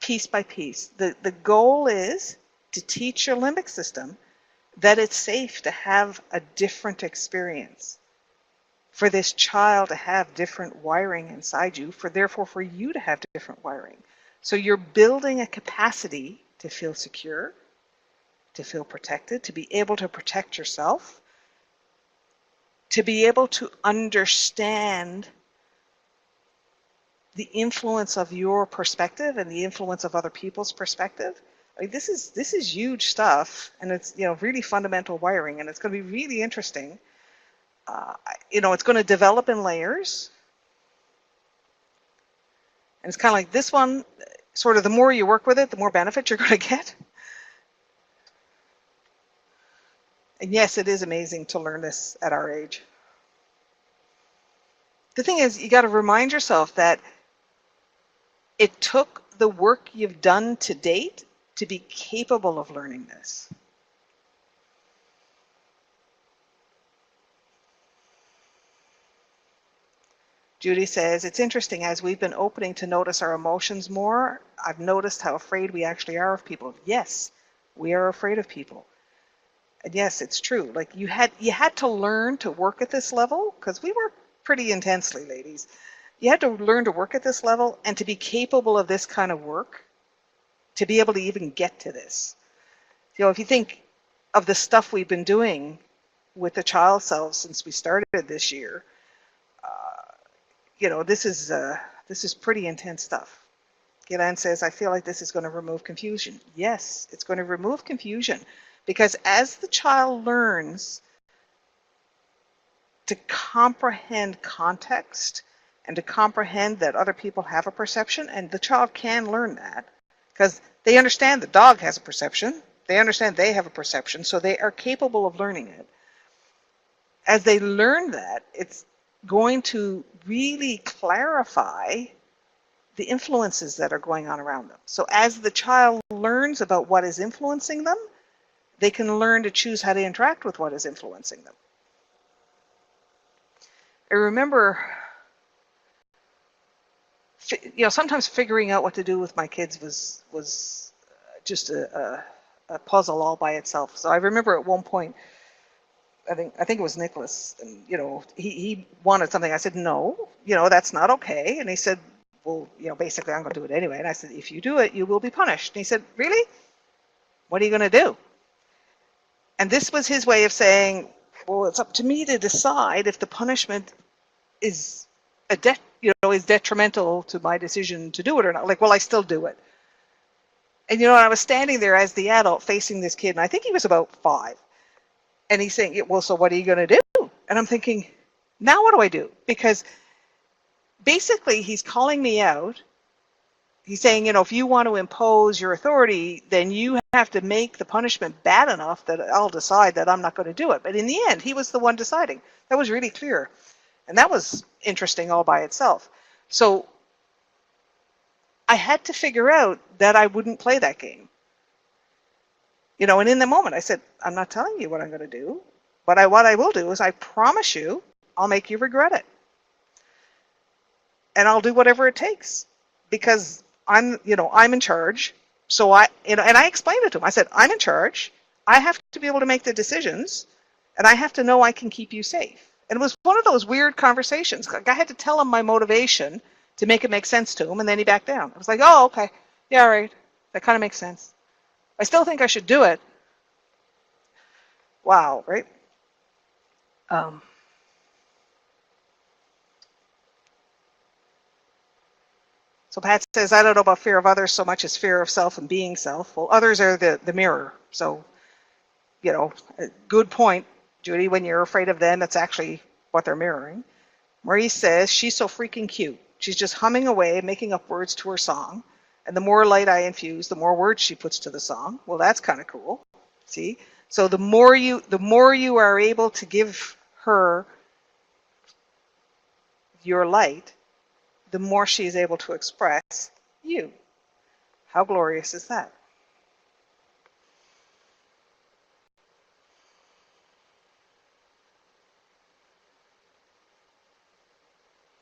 A: Piece by piece. The goal is to teach your limbic system that it's safe to have a different experience, for this child to have different wiring inside you, therefore for you to have different wiring. So you're building a capacity to feel secure, to feel protected, to be able to protect yourself, to be able to understand the influence of your perspective and the influence of other people's perspective. This is huge stuff, and it's really fundamental wiring, and it's going to be really interesting. It's going to develop in layers, and it's kind of like this one. Sort of, the more you work with it, the more benefit you're going to get. And yes, it is amazing to learn this at our age. The thing is, you got to remind yourself that it took the work you've done to date to be capable of learning this. Judy says, it's interesting, as we've been opening to notice our emotions more, I've noticed how afraid we actually are of people. Yes, we are afraid of people. And yes, it's true. Like, you had to learn to work at this level, because we work pretty intensely, ladies. You had to learn to work at this level and to be capable of this kind of work, to be able to even get to this. If you think of the stuff we've been doing with the child selves since we started this year, this is pretty intense stuff. Gillian says, I feel like this is going to remove confusion. Yes, it's going to remove confusion, because as the child learns to comprehend context and to comprehend that other people have a perception, and the child can learn that because they understand the dog has a perception, they understand they have a perception, so they are capable of learning it. As they learn that, it's going to really clarify the influences that are going on around them. So as the child learns about what is influencing them, they can learn to choose how to interact with what is influencing them. I remember, sometimes figuring out what to do with my kids was just a puzzle all by itself. So I remember at one point, I think it was Nicholas, and he wanted something. I said, no, that's not okay. And he said, well, basically I'm going to do it anyway. And I said, if you do it, you will be punished. And he said, really? What are you going to do? And this was his way of saying, well, it's up to me to decide if the punishment is a is detrimental to my decision to do it or not. Like, well, I still do it. And I was standing there as the adult facing this kid, and I think he was about 5. And he's saying, well, so what are you going to do? And I'm thinking, now what do I do? Because basically he's calling me out. He's saying, if you want to impose your authority, then you have to make the punishment bad enough that I'll decide that I'm not going to do it. But in the end, he was the one deciding. That was really clear. And that was interesting all by itself. So I had to figure out that I wouldn't play that game. And in the moment I said, I'm not telling you what I'm going to do, but what I will do is I promise you I'll make you regret it. And I'll do whatever it takes because I'm in charge. So and I explained it to him. I said, I'm in charge. I have to be able to make the decisions and I have to know I can keep you safe. And it was one of those weird conversations. I had to tell him my motivation to make it make sense to him, and then he backed down. I was like, oh, okay. Yeah, all right. That kind of makes sense. I still think I should do it. Wow, right? So Pat says, I don't know about fear of others so much as fear of self and being self. Well, others are the mirror. So, good point, Judy. When you're afraid of them, that's actually what they're mirroring. Marie says, she's so freaking cute. She's just humming away, making up words to her song. And the more light I infuse, the more words she puts to the song. Well, that's kind of cool. See? So the more you are able to give her your light, the more she is able to express you. How glorious is that?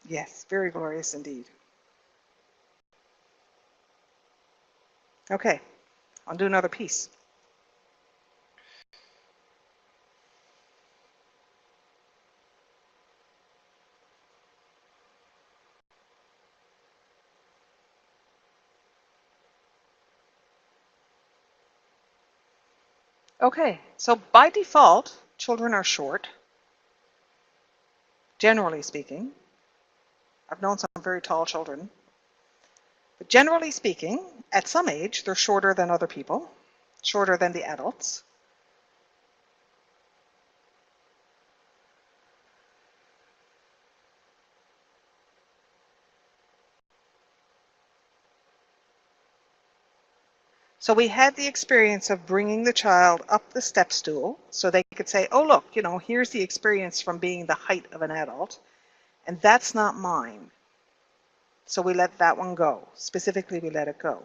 A: Yes, very glorious indeed. Okay, I'll do another piece. Okay, so by default, children are short, generally speaking. I've known some very tall children. But generally speaking, at some age, they're shorter than other people, shorter than the adults. So we had the experience of bringing the child up the step stool so they could say, oh, look, here's the experience from being the height of an adult, and that's not mine. So we let that one go. Specifically, we let it go.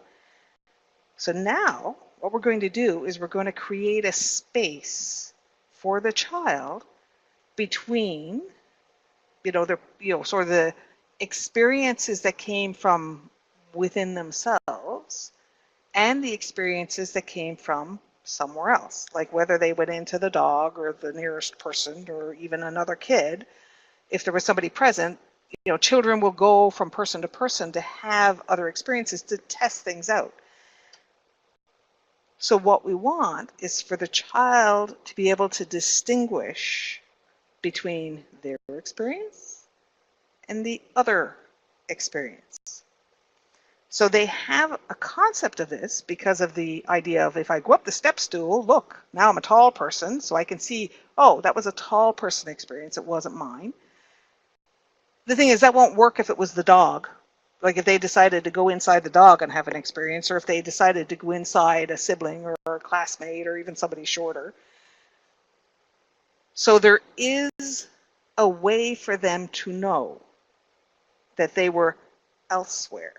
A: So now what we're going to do is we're going to create a space for the child between, sort of the experiences that came from within themselves and the experiences that came from somewhere else, like whether they went into the dog or the nearest person or even another kid. If there was somebody present, children will go from person to person to have other experiences to test things out. So what we want is for the child to be able to distinguish between their experience and the other experience. So they have a concept of this because of the idea of, if I go up the step stool, look, now I'm a tall person, so I can see, oh, that was a tall person experience, it wasn't mine. The thing is, that won't work if it was the dog. Like if they decided to go inside the dog and have an experience, or if they decided to go inside a sibling or a classmate or even somebody shorter. So there is a way for them to know that they were elsewhere.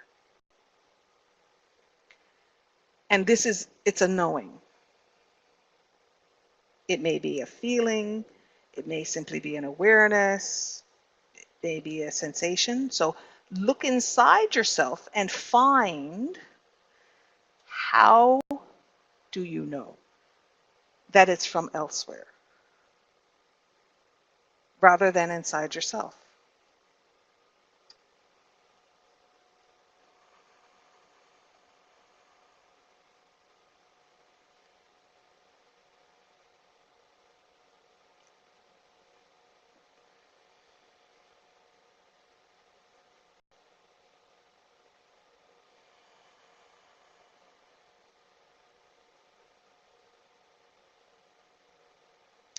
A: And it's a knowing. It may be a feeling, it may simply be an awareness, it may be a sensation. So look inside yourself and find, how do you know that it's from elsewhere rather than inside yourself?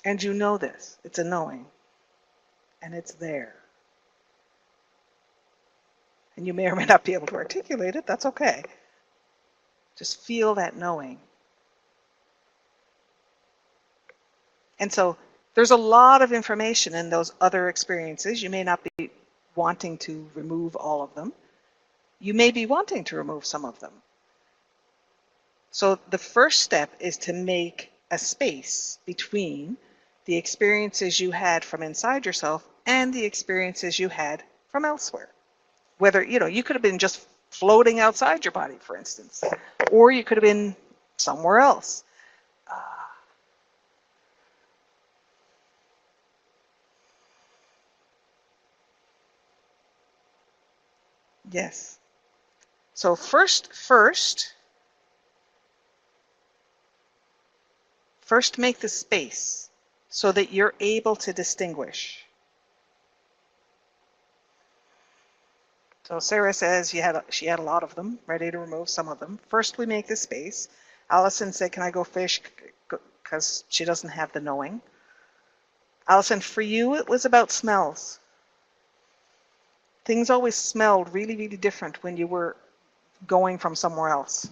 A: And you know this. It's a knowing. And it's there. And you may or may not be able to articulate it. That's okay. Just feel that knowing. And so there's a lot of information in those other experiences. You may not be wanting to remove all of them. You may be wanting to remove some of them. So the first step is to make a space between the experiences you had from inside yourself and the experiences you had from elsewhere. Whether, you could have been just floating outside your body, for instance, or you could have been somewhere else. Yes. So first make the space so that you're able to distinguish. So Sarah says she had a lot of them, ready to remove some of them. First we make the space. Allison said, can I go fish? Because she doesn't have the knowing. Allison, for you it was about smells. Things always smelled really, really different when you were going from somewhere else.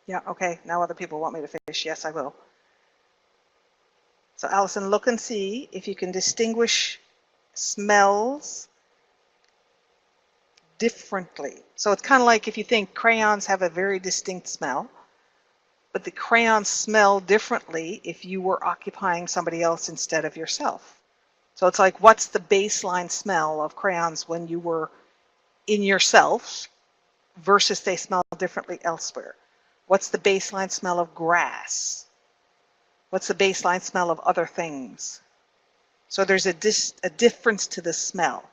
A: Yeah, okay, now other people want me to fish. Yes, I will. So Allison, look and see if you can distinguish smells differently. So it's kind of like if you think crayons have a very distinct smell, but the crayons smell differently if you were occupying somebody else instead of yourself. So it's like, what's the baseline smell of crayons when you were in yourself versus they smell differently elsewhere? What's the baseline smell of grass? What's the baseline smell of other things? So there's a difference to the smell.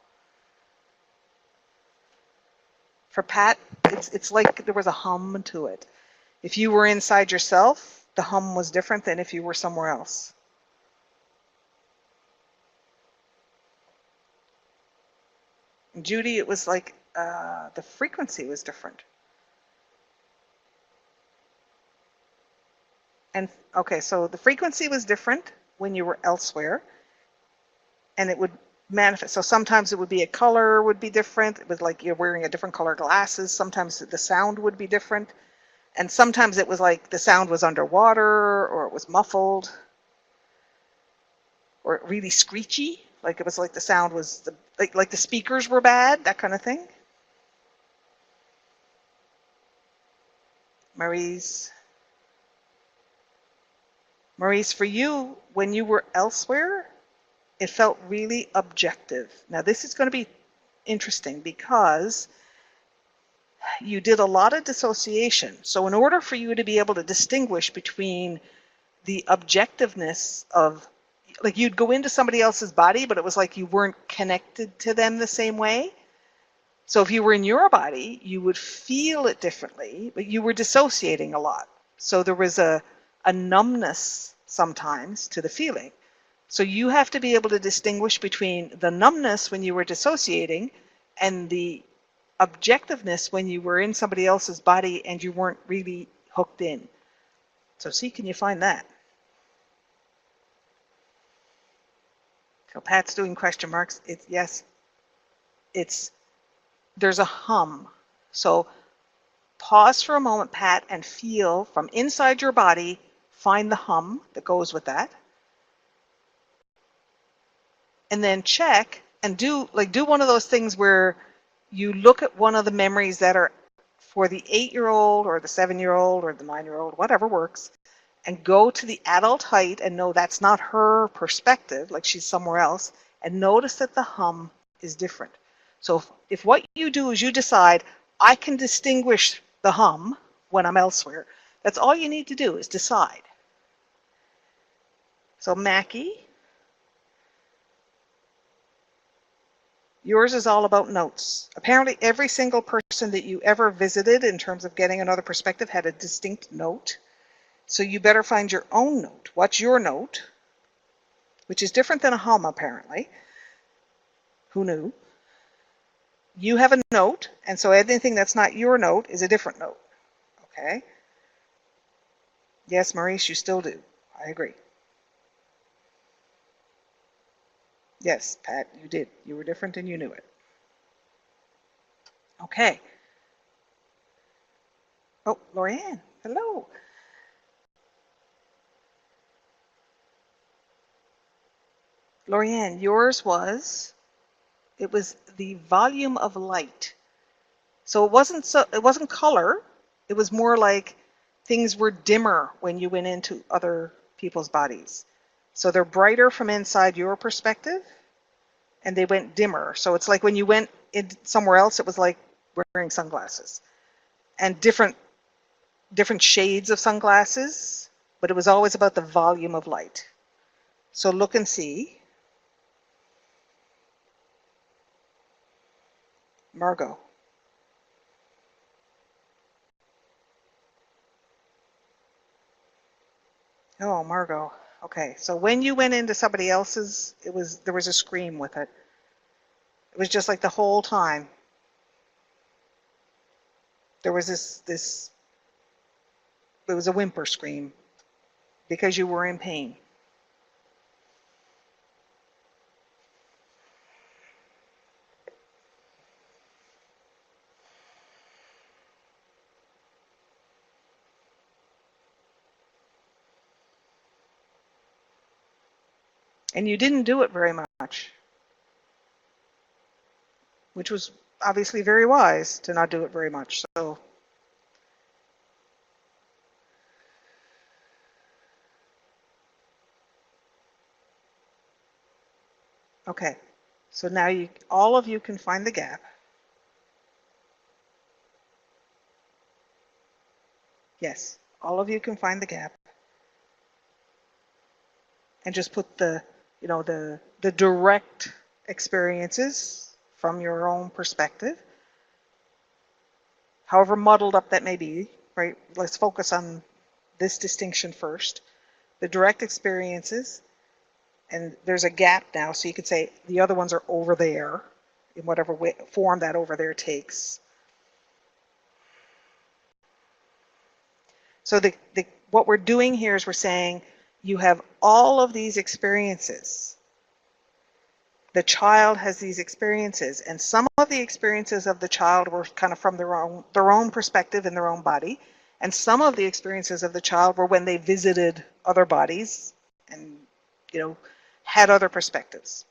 A: For Pat, it's like there was a hum to it. If you were inside yourself, the hum was different than if you were somewhere else. And Judy, it was like the frequency was different. And okay, so the frequency was different when you were elsewhere, and it would manifest. So sometimes it would be a color would be different. It was like you're wearing a different color glasses. Sometimes the sound would be different. And sometimes it was like the sound was underwater, or it was muffled, or really screechy. Like it was like the sound was like the speakers were bad, that kind of thing. Maurice, for you, when you were elsewhere, it felt really objective. Now this is going to be interesting because you did a lot of dissociation. So in order for you to be able to distinguish between the objectiveness of, like you'd go into somebody else's body, but it was like you weren't connected to them the same way. So if you were in your body, you would feel it differently, but you were dissociating a lot. So there was a numbness sometimes to the feeling. So you have to be able to distinguish between the numbness when you were dissociating and the objectiveness when you were in somebody else's body and you weren't really hooked in. So see, can you find that? So Pat's doing question marks. There's a hum. So pause for a moment, Pat, and feel from inside your body, find the hum that goes with that. And then check and do one of those things where you look at one of the memories that are for the 8-year-old or the 7-year-old or the 9-year-old, whatever works, and go to the adult height and know that's not her perspective, like she's somewhere else, and notice that the hum is different. So if what you do is you decide, I can distinguish the hum when I'm elsewhere, that's all you need to do is decide. So Mackie, yours is all about notes. Apparently every single person that you ever visited in terms of getting another perspective had a distinct note. So you better find your own note. What's your note? Which is different than a hum, apparently. Who knew? You have a note, and so anything that's not your note is a different note. Okay? Yes, Maurice, you still do. I agree. Yes, Pat, you did. You were different and you knew it. Okay. Oh, Lorianne, hello. Lorianne, yours was, it was the volume of light. So it wasn't color. It was more like things were dimmer when you went into other people's bodies. So they're brighter from inside your perspective, and they went dimmer. So it's like when you went in somewhere else, it was like wearing sunglasses, and different shades of sunglasses, but it was always about the volume of light. So look and see. Margot. Oh, Margot. Okay, so when you went into somebody else's, there was a scream with it. It was just like the whole time. There was there was a whimper scream because you were in pain. And you didn't do it very much, which was obviously very wise to not do it very much. So, okay. So now all of you can find the gap. Yes, all of you can find the gap. And just put the direct experiences from your own perspective, however muddled up that may be, right? Let's focus on this distinction first. The direct experiences, and there's a gap now, so you could say the other ones are over there in whatever form that over there takes. So what we're doing here is we're saying you have all of these experiences. The child has these experiences, and some of the experiences of the child were kind of from their own perspective in their own body, and some of the experiences of the child were when they visited other bodies and had other perspectives.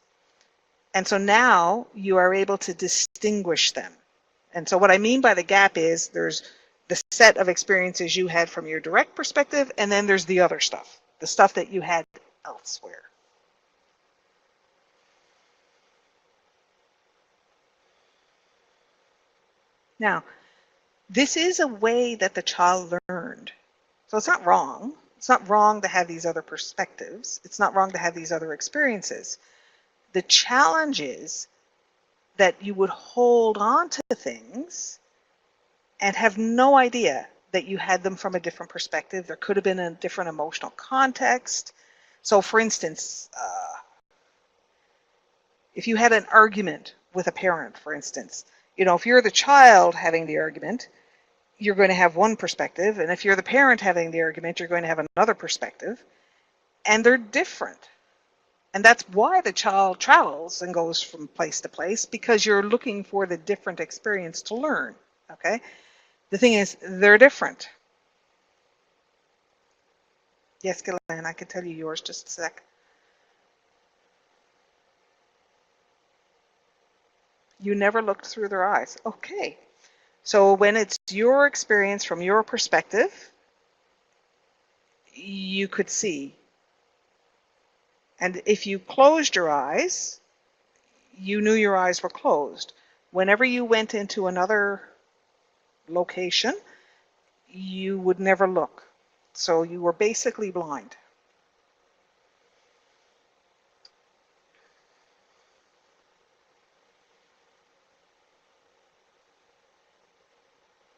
A: And so now you are able to distinguish them. And so what I mean by the gap is there's the set of experiences you had from your direct perspective, and then there's the other stuff, the stuff that you had elsewhere. Now, this is a way that the child learned. So it's not wrong. It's not wrong to have these other perspectives. It's not wrong to have these other experiences. The challenge is that you would hold on to things and have no idea that you had them from a different perspective. There could have been a different emotional context. So for instance, if you had an argument with a parent, for instance, if you're the child having the argument, you're going to have one perspective, and if you're the parent having the argument, you're going to have another perspective, and they're different. And that's why the child travels and goes from place to place, because you're looking for the different experience to learn, okay? The thing is, they're different. Yes, Gillian, I can tell you yours just a sec. You never looked through their eyes. Okay. So when it's your experience from your perspective, you could see. And if you closed your eyes, you knew your eyes were closed. Whenever you went into another location, you would never look. So you were basically blind.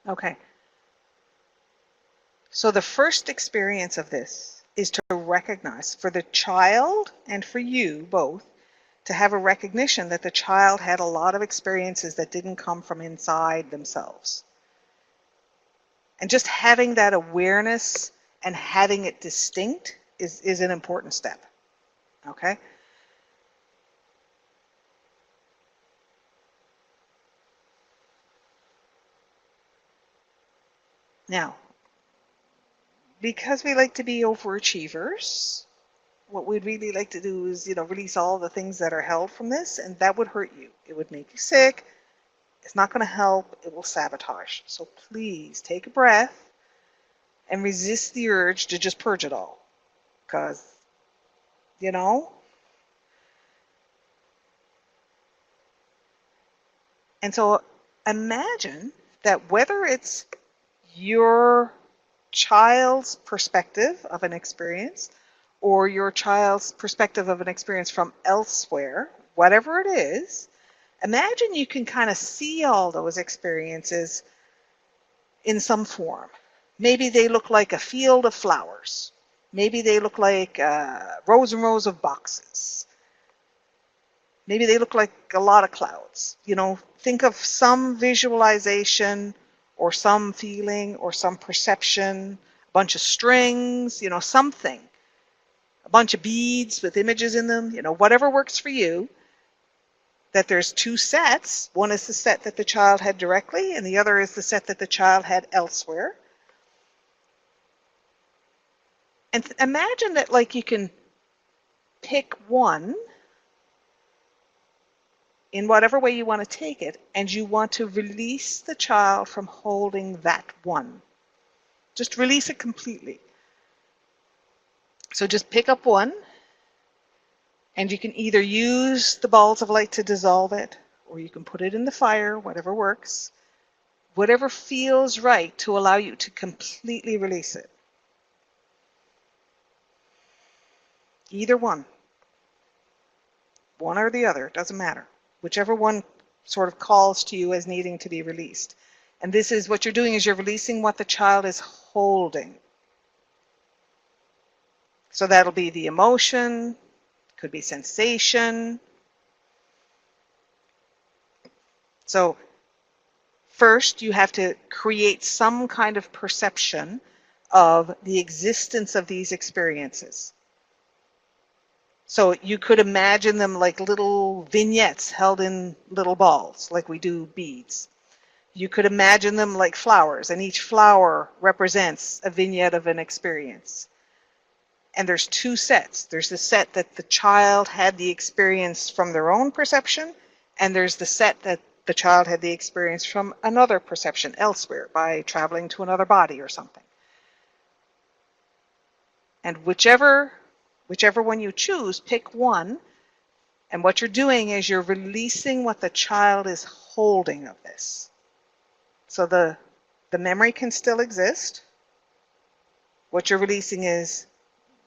A: Okay. So the first experience of this is to recognize, for the child and for you both, to have a recognition that the child had a lot of experiences that didn't come from inside themselves. And just having that awareness and having it distinct is an important step. Okay? Now, because we like to be overachievers, what we'd really like to do is, release all the things that are held from this, and that would hurt you. It would make you sick. It's not going to help. It will sabotage. So please take a breath and resist the urge to just purge it all. Because, And so imagine that whether it's your child's perspective of an experience or your child's perspective of an experience from elsewhere, whatever it is, imagine you can kind of see all those experiences in some form. Maybe they look like a field of flowers. Maybe they look like rows and rows of boxes. Maybe they look like a lot of clouds. Think of some visualization or some feeling or some perception, a bunch of strings, something, a bunch of beads with images in them, whatever works for you, that there's two sets. One is the set that the child had directly, and the other is the set that the child had elsewhere. And imagine that you can pick one in whatever way you want to take it, and you want to release the child from holding that one. Just release it completely. So just pick up one, and you can either use the balls of light to dissolve it, or you can put it in the fire, whatever works, whatever feels right to allow you to completely release it. Either one or the other, doesn't matter. Whichever one sort of calls to you as needing to be released. And this is what you're doing, is you're releasing what the child is holding. So that'll be the emotion, could be sensation. So first you have to create some kind of perception of the existence of these experiences. So you could imagine them like little vignettes held in little balls, like we do beads. You could imagine them like flowers, and each flower represents a vignette of an experience. And there's two sets. There's the set that the child had the experience from their own perception, and there's the set that the child had the experience from another perception elsewhere by traveling to another body or something. And whichever one you choose, pick one, and what you're doing is you're releasing what the child is holding of this. So the memory can still exist. What you're releasing is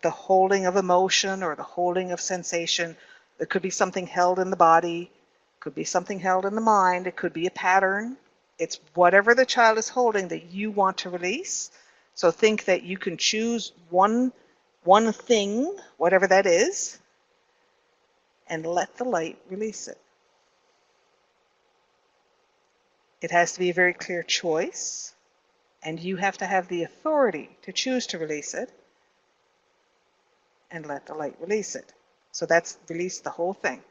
A: the holding of emotion or the holding of sensation. It could be something held in the body, could be something held in the mind, it could be a pattern. It's whatever the child is holding that you want to release. So think that you can choose one thing, whatever that is, and let the light release it. It has to be a very clear choice, and you have to have the authority to choose to release it and let the light release it. So that's release the whole thing.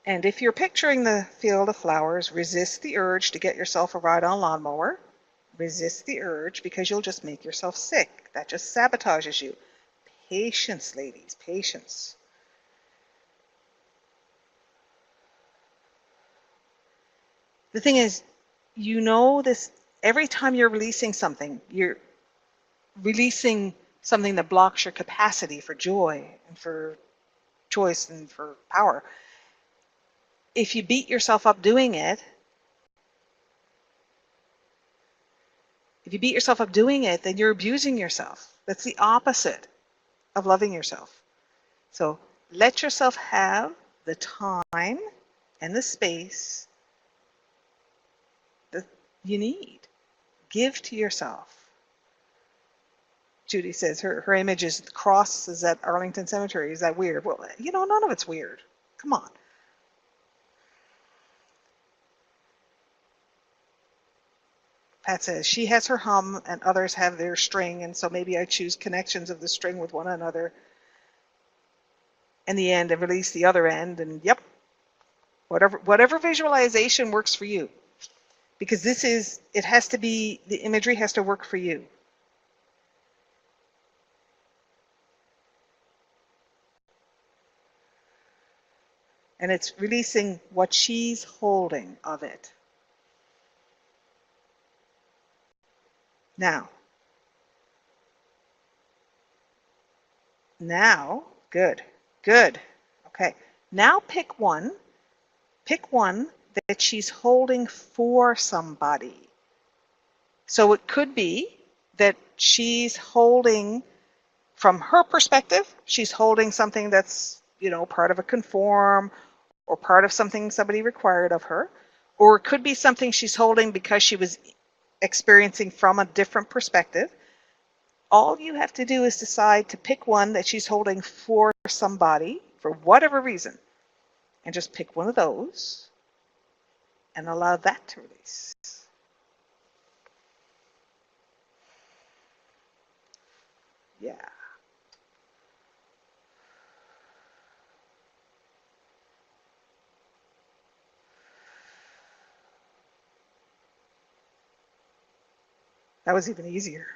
A: And if you're picturing the field of flowers, resist the urge to get yourself a ride-on lawnmower. Resist the urge, because you'll just make yourself sick. That just sabotages you. Patience, ladies, patience. The thing is, this, every time you're releasing something, you're releasing something that blocks your capacity for joy and for choice and for power. If you beat yourself up doing it, then you're abusing yourself. That's the opposite of loving yourself. So let yourself have the time and the space you need. Give to yourself. Judy says her image is the cross is at Arlington Cemetery. Is that weird? Well, none of it's weird. Come on. Pat says she has her hum and others have their string, and so maybe I choose connections of the string with one another in the end and release the other end, and yep, whatever visualization works for you. Because it has to be, the imagery has to work for you. And it's releasing what she's holding of it. Now, good. Okay, now pick one that she's holding for somebody. So it could be that she's holding, from her perspective, she's holding something that's, part of a conform or part of something somebody required of her. Or it could be something she's holding because she was experiencing from a different perspective. All you have to do is decide to pick one that she's holding for somebody, for whatever reason, and just pick one of those and allow that to release. Yeah. That was even easier.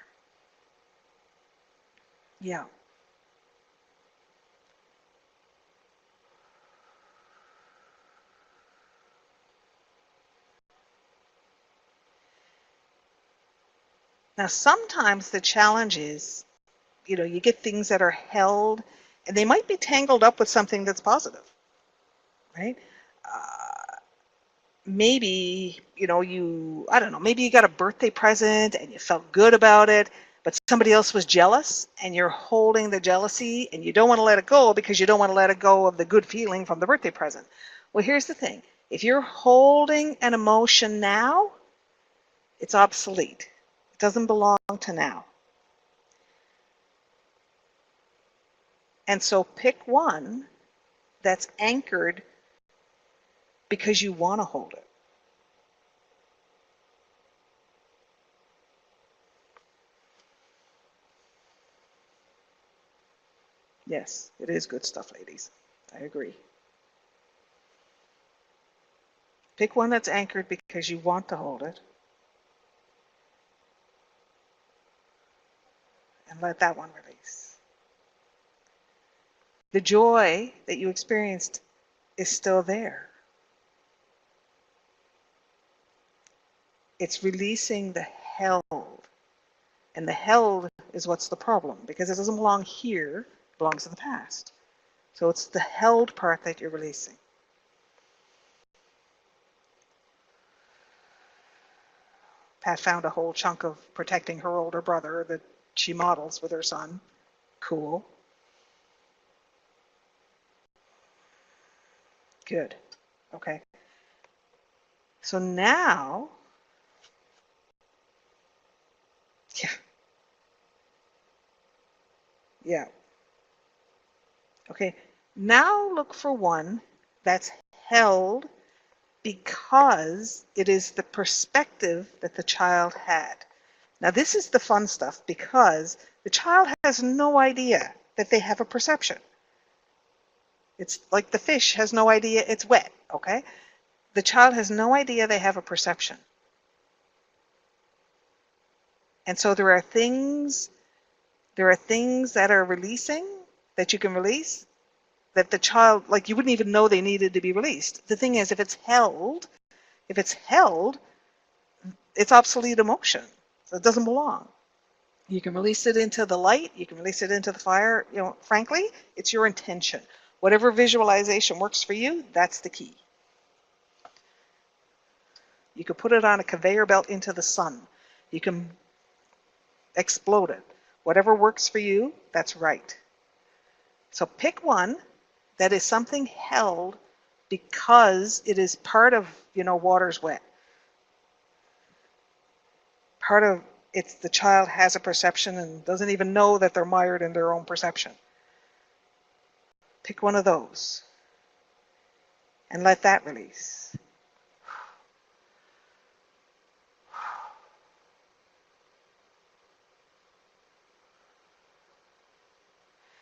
A: Yeah. Now, sometimes the challenge is, you get things that are held, and they might be tangled up with something that's positive, right? Maybe, I don't know, maybe you got a birthday present and you felt good about it, but somebody else was jealous and you're holding the jealousy and you don't want to let it go because you don't want to let it go of the good feeling from the birthday present. Well, here's the thing. If you're holding an emotion now, it's obsolete. It doesn't belong to now. And so pick one that's anchored because you want to hold it. Yes, it is good stuff, ladies. I agree. Pick one that's anchored because you want to hold it. And let that one release. The joy that you experienced is still there. It's releasing the held. And the held is what's the problem, because it doesn't belong here, it belongs in the past. So it's the held part that you're releasing. Pat found a whole chunk of protecting her older brother that she models with her son. Cool. Good. Okay. So now, yeah. Okay. Now look for one that's held because it is the perspective that the child had. Now this is the fun stuff, because the child has no idea that they have a perception. It's like the fish has no idea it's wet, okay? The child has no idea they have a perception. And so there are things that are releasing, that you can release, that the child, like, you wouldn't even know they needed to be released. The thing is, if it's held, it's obsolete emotion. So it doesn't belong. You can release it into the light, you can release it into the fire. Frankly, it's your intention. Whatever visualization works for you, that's the key. You can put it on a conveyor belt into the sun. You can explode it. Whatever works for you, that's right. So pick one that is something held because it is part of, water's wet. part of it's the child has a perception and doesn't even know that they're mired in their own perception. Pick one of those and let that release.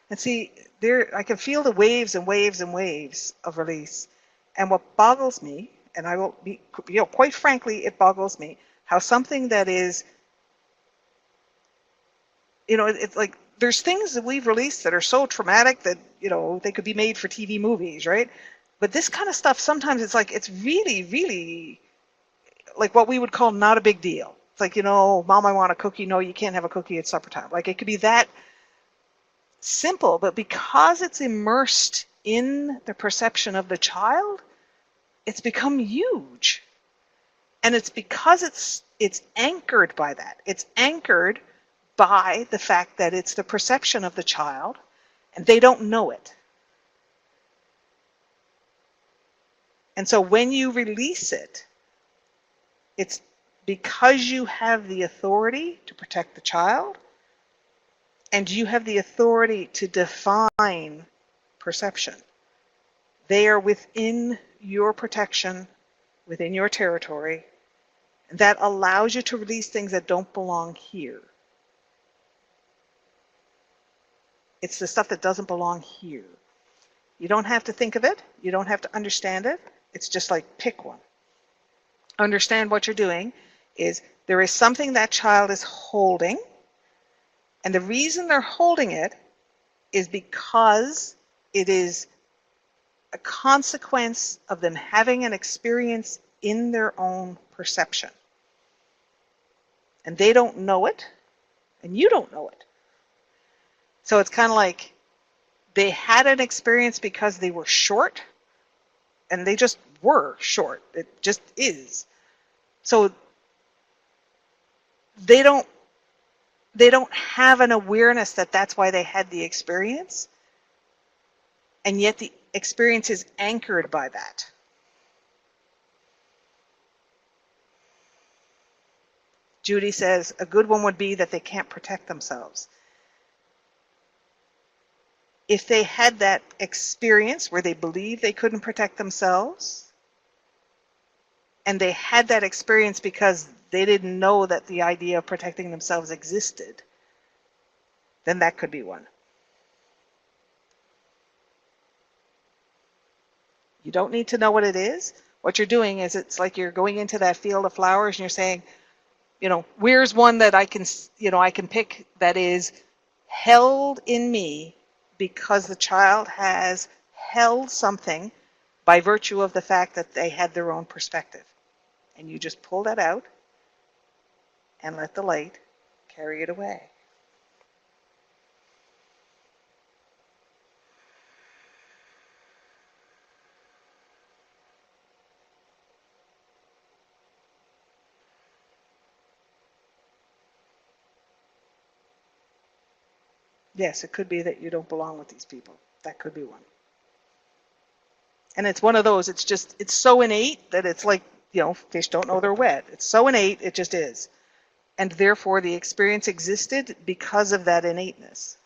A: And see, there I can feel the waves and waves and waves of release. And what boggles me, and I will be, quite frankly, it boggles me how something that is, it's like there's things that we've released that are so traumatic that, they could be made for TV movies, right? But this kind of stuff, sometimes it's like, it's really, really like what we would call not a big deal. It's like, Mom, I want a cookie. No, you can't have a cookie at supper time. Like it could be that simple, but because it's immersed in the perception of the child, it's become huge. And it's because it's anchored by that. It's anchored by the fact that it's the perception of the child and they don't know it. And so when you release it, it's because you have the authority to protect the child and you have the authority to define perception. They are within your protection, within your territory, and that allows you to release things that don't belong here. It's the stuff that doesn't belong here. You don't have to think of it. You don't have to understand it. It's just like pick one. Understand what you're doing is there is something that child is holding, and the reason they're holding it is because it is a consequence of them having an experience in their own perception. And they don't know it, and you don't know it. So it's kind of like they had an experience because they were short, and they just were short. It just is. So they don't have an awareness that that's why they had the experience, and yet the experience is anchored by that. Judy says a good one would be that they can't protect themselves. If they had that experience where they believed they couldn't protect themselves, and they had that experience because they didn't know that the idea of protecting themselves existed, then that could be one. You don't need to know what it is. What you're doing is it's like you're going into that field of flowers and you're saying, where's one that I can pick that is held in me because the child has held something by virtue of the fact that they had their own perspective. And you just pull that out and let the light carry it away. Yes, it could be that you don't belong with these people. That could be one. And it's one of those, it's so innate that it's like, fish don't know they're wet. It's so innate, it just is. And therefore the experience existed because of that innateness.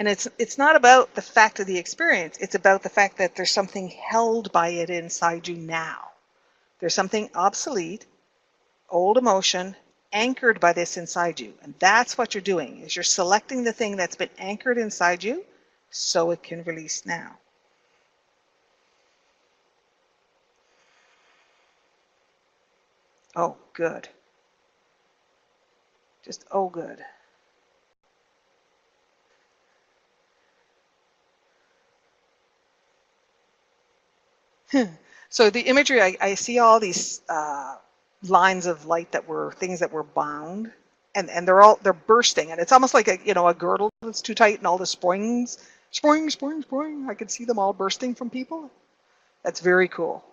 A: And it's not about the fact of the experience, it's about the fact that there's something held by it inside you now. There's something obsolete, old emotion, anchored by this inside you. And that's what you're doing, is you're selecting the thing that's been anchored inside you so it can release now. Oh, good. Just, oh, good. So the imagery, I see all these lines of light that were things that were bound, and they're bursting, and it's almost like a girdle that's too tight, and all the springs, spring, spring, spring. I could see them all bursting from people. That's very cool.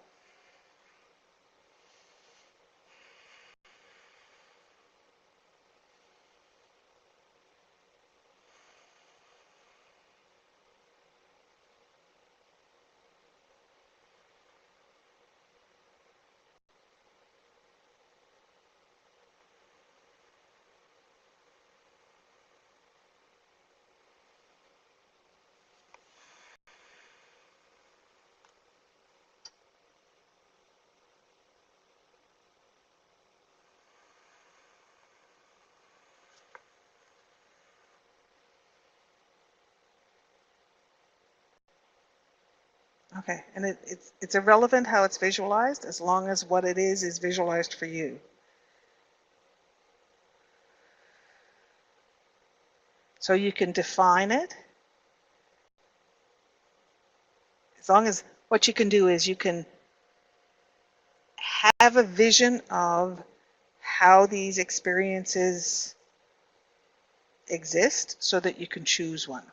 A: Okay, and it's irrelevant how it's visualized as long as what it is visualized for you. So you can define it. As long as what you can do is you can have a vision of how these experiences exist so that you can choose one.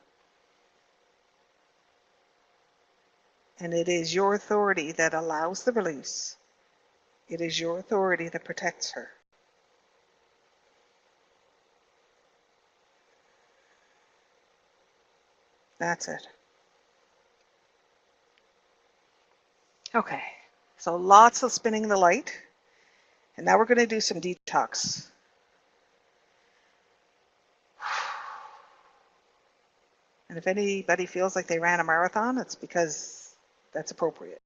A: And it is your authority that allows the release. It is your authority that protects her. That's it. Okay, so lots of spinning the light. And now we're going to do some detox. And if anybody feels like they ran a marathon, it's because that's appropriate.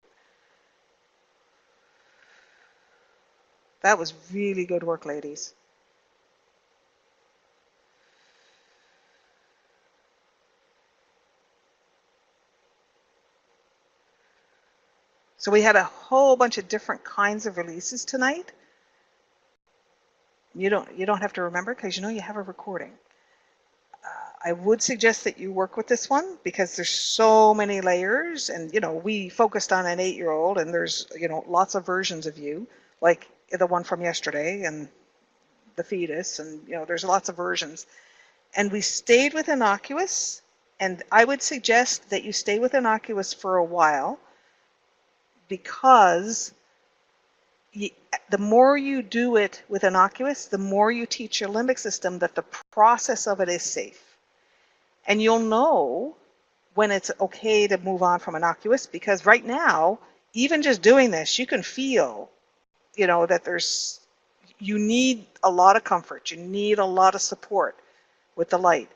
A: That was really good work, ladies. So we had a whole bunch of different kinds of releases tonight. You don't have to remember because you know you have a recording. I would suggest that you work with this one because there's so many layers, and we focused on an 8-year-old, and there's lots of versions of you, like the one from yesterday and the fetus, and there's lots of versions. And we stayed with innocuous, and I would suggest that you stay with innocuous for a while because the more you do it with innocuous, the more you teach your limbic system that the process of it is safe. And you'll know when it's okay to move on from innocuous, because right now, even just doing this, you can feel, that you need a lot of comfort. You need a lot of support with the light.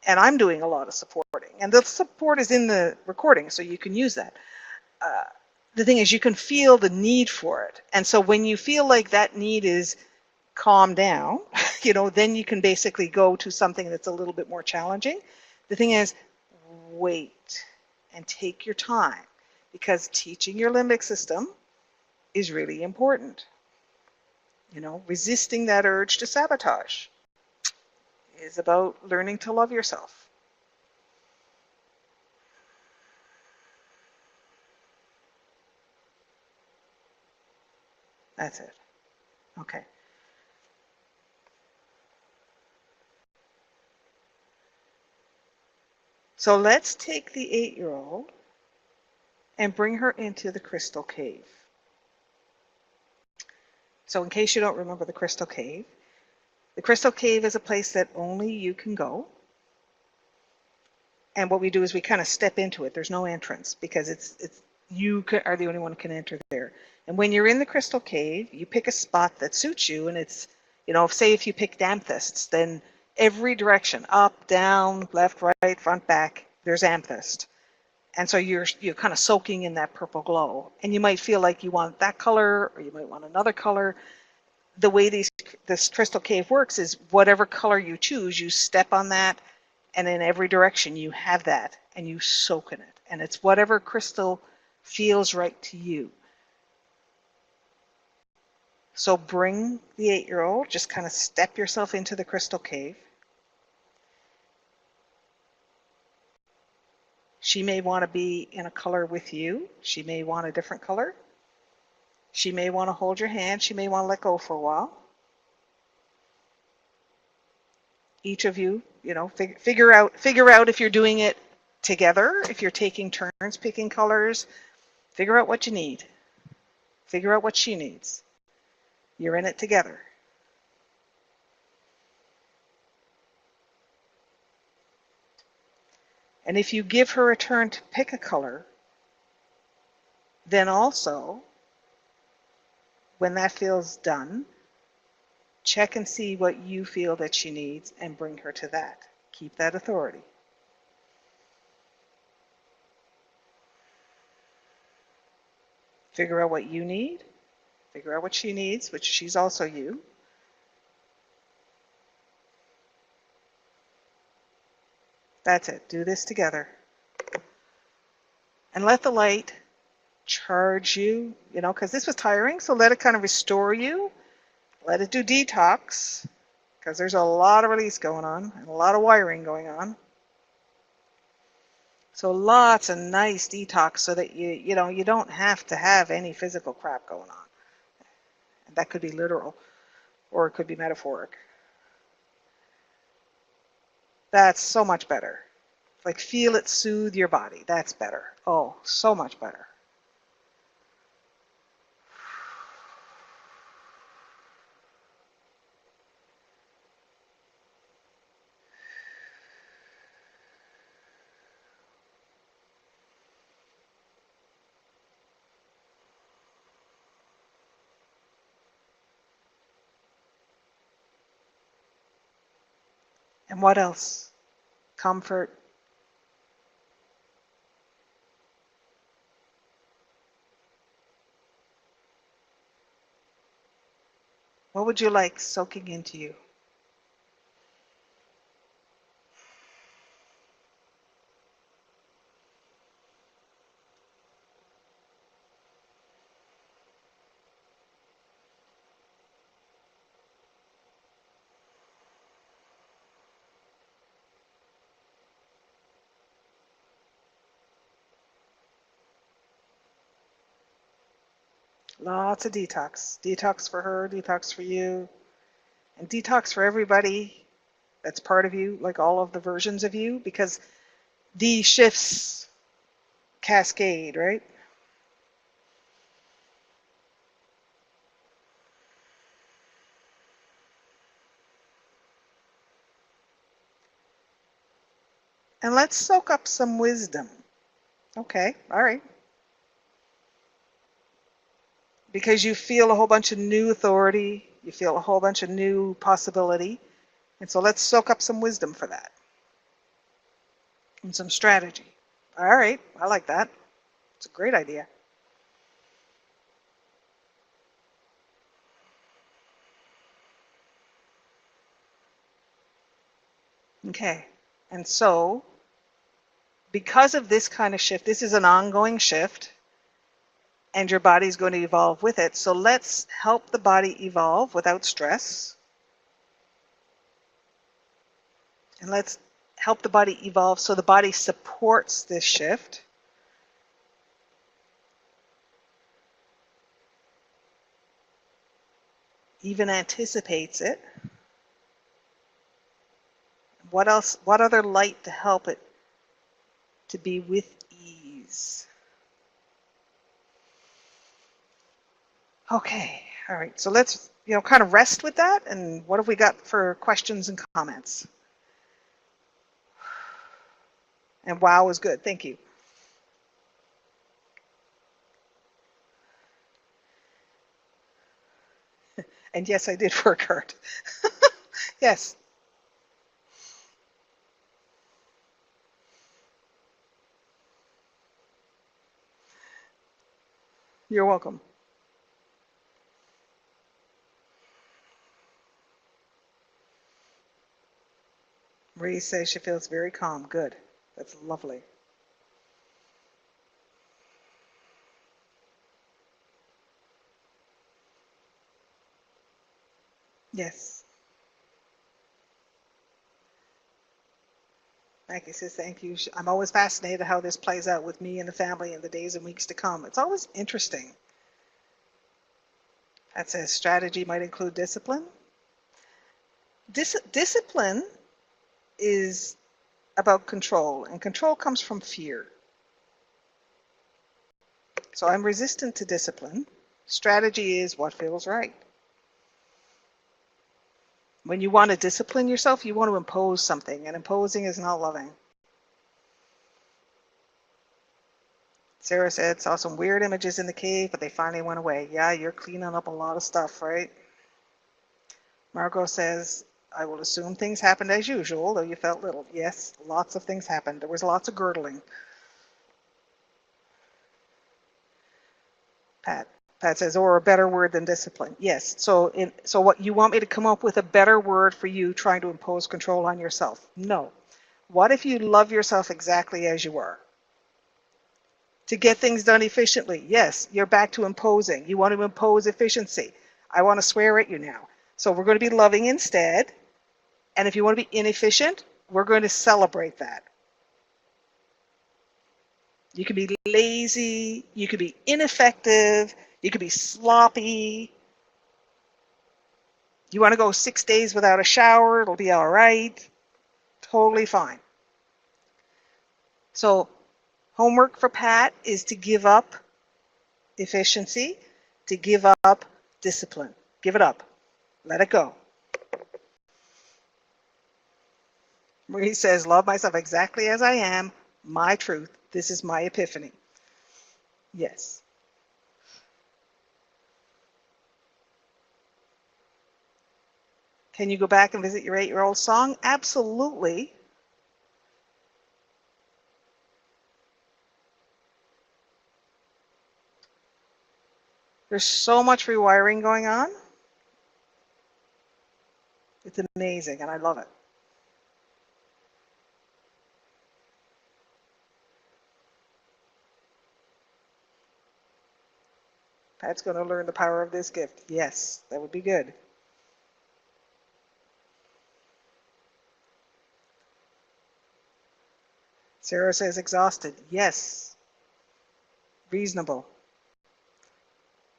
A: And I'm doing a lot of supporting. And the support is in the recording, so you can use that. The thing is, you can feel the need for it. And so when you feel like that need is calmed down, then you can basically go to something that's a little bit more challenging. The thing is, wait and take your time, because teaching your limbic system is really important. Resisting that urge to sabotage is about learning to love yourself. That's it. Okay. So let's take the 8-year-old and bring her into the crystal cave. So in case you don't remember the crystal cave is a place that only you can go. And what we do is we kind of step into it. There's no entrance because you are the only one who can enter there. And when you're in the crystal cave, you pick a spot that suits you, and it's, say if you picked amethysts, then every direction, up, down, left, right, front, back, there's amethyst. And so you're kind of soaking in that purple glow. And you might feel like you want that color, or you might want another color. The way this crystal cave works is whatever color you choose, you step on that, and in every direction you have that, and you soak in it. And it's whatever crystal feels right to you. So bring the 8-year-old, just kind of step yourself into the crystal cave. She may want to be in a color with you. She may want a different color. She may want to hold your hand. She may want to let go for a while. Each of you, figure out if you're doing it together, if you're taking turns picking colors. Figure out what you need. Figure out what she needs. You're in it together. And if you give her a turn to pick a color, then also, when that feels done, check and see what you feel that she needs and bring her to that. Keep that authority. Figure out what you need. Figure out what she needs, which she's also you. That's it. Do this together. And let the light charge you, because this was tiring. So let it kind of restore you. Let it do detox, because there's a lot of release going on and a lot of wiring going on. So lots of nice detox so that you don't have to have any physical crap going on. And that could be literal or it could be metaphoric. That's so much better. Like feel it soothe your body. That's better. Oh, so much better. And what else? Comfort. What would you like soaking into you? Lots of detox. Detox for her, detox for you, and detox for everybody that's part of you, like all of the versions of you, because these shifts cascade, right? And let's soak up some wisdom. Okay, all right. Because you feel a whole bunch of new authority, you feel a whole bunch of new possibility, and so let's soak up some wisdom for that. And some strategy. All right, I like that. It's a great idea. Okay, and so because of this kind of shift, this is an ongoing shift, and your body's going to evolve with it. So let's help the body evolve without stress. And let's help the body evolve so the body supports this shift. Even anticipates it. What else? What other light to help it to be with ease? Okay, all right. So let's kind of rest with that. And what have we got for questions and comments? And wow is good. Thank you. And yes, I did work hard. Yes. You're welcome. Marie says she feels very calm. Good. That's lovely. Yes. Maggie says, thank you. I'm always fascinated how this plays out with me and the family in the days and weeks to come. It's always interesting. That says strategy might include discipline. Discipline is about control, and control comes from fear. So I'm resistant to discipline. Strategy is what feels right. When you want to discipline yourself, you want to impose something, and imposing is not loving. Sarah said, saw some weird images in the cave, but they finally went away. Yeah, you're cleaning up a lot of stuff, right? Margot says, I will assume things happened as usual, though you felt little. Yes, lots of things happened. There was lots of girdling. Pat says, or a better word than discipline. Yes. So what you want me to come up with a better word for you trying to impose control on yourself? No. What if you love yourself exactly as you are? To get things done efficiently. Yes, you're back to imposing. You want to impose efficiency. I want to swear at you now. So we're going to be loving instead. And if you want to be inefficient, we're going to celebrate that. You can be lazy, you can be ineffective, you can be sloppy. You want to go 6 days without a shower, it'll be all right. Totally fine. So homework for Pat is to give up efficiency, to give up discipline. Give it up. Let it go. Marie says, love myself exactly as I am, my truth. This is my epiphany. Yes. Can you go back and visit your 8-year-old song? Absolutely. There's so much rewiring going on. It's amazing, and I love it. Pat's going to learn the power of this gift. Yes, that would be good. Sarah says exhausted. Yes. Reasonable.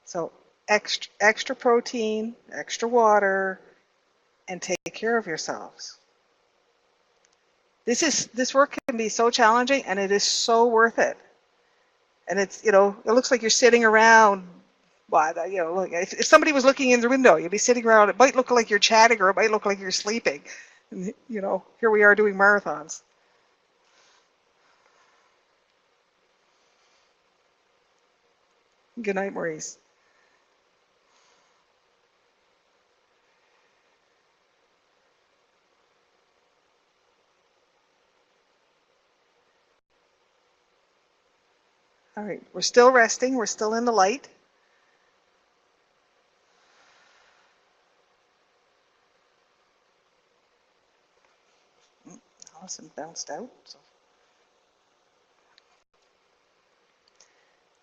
A: So extra protein, extra water, and take care of yourselves. This work can be so challenging, and it is so worth it. And it's, it looks like you're sitting around. Well, look, if somebody was looking in the window, you'd be sitting around. It might look like you're chatting, or it might look like you're sleeping. And, here we are doing marathons. Good night, Maurice. All right, we're still resting. We're still in the light. Allison bounced out. So.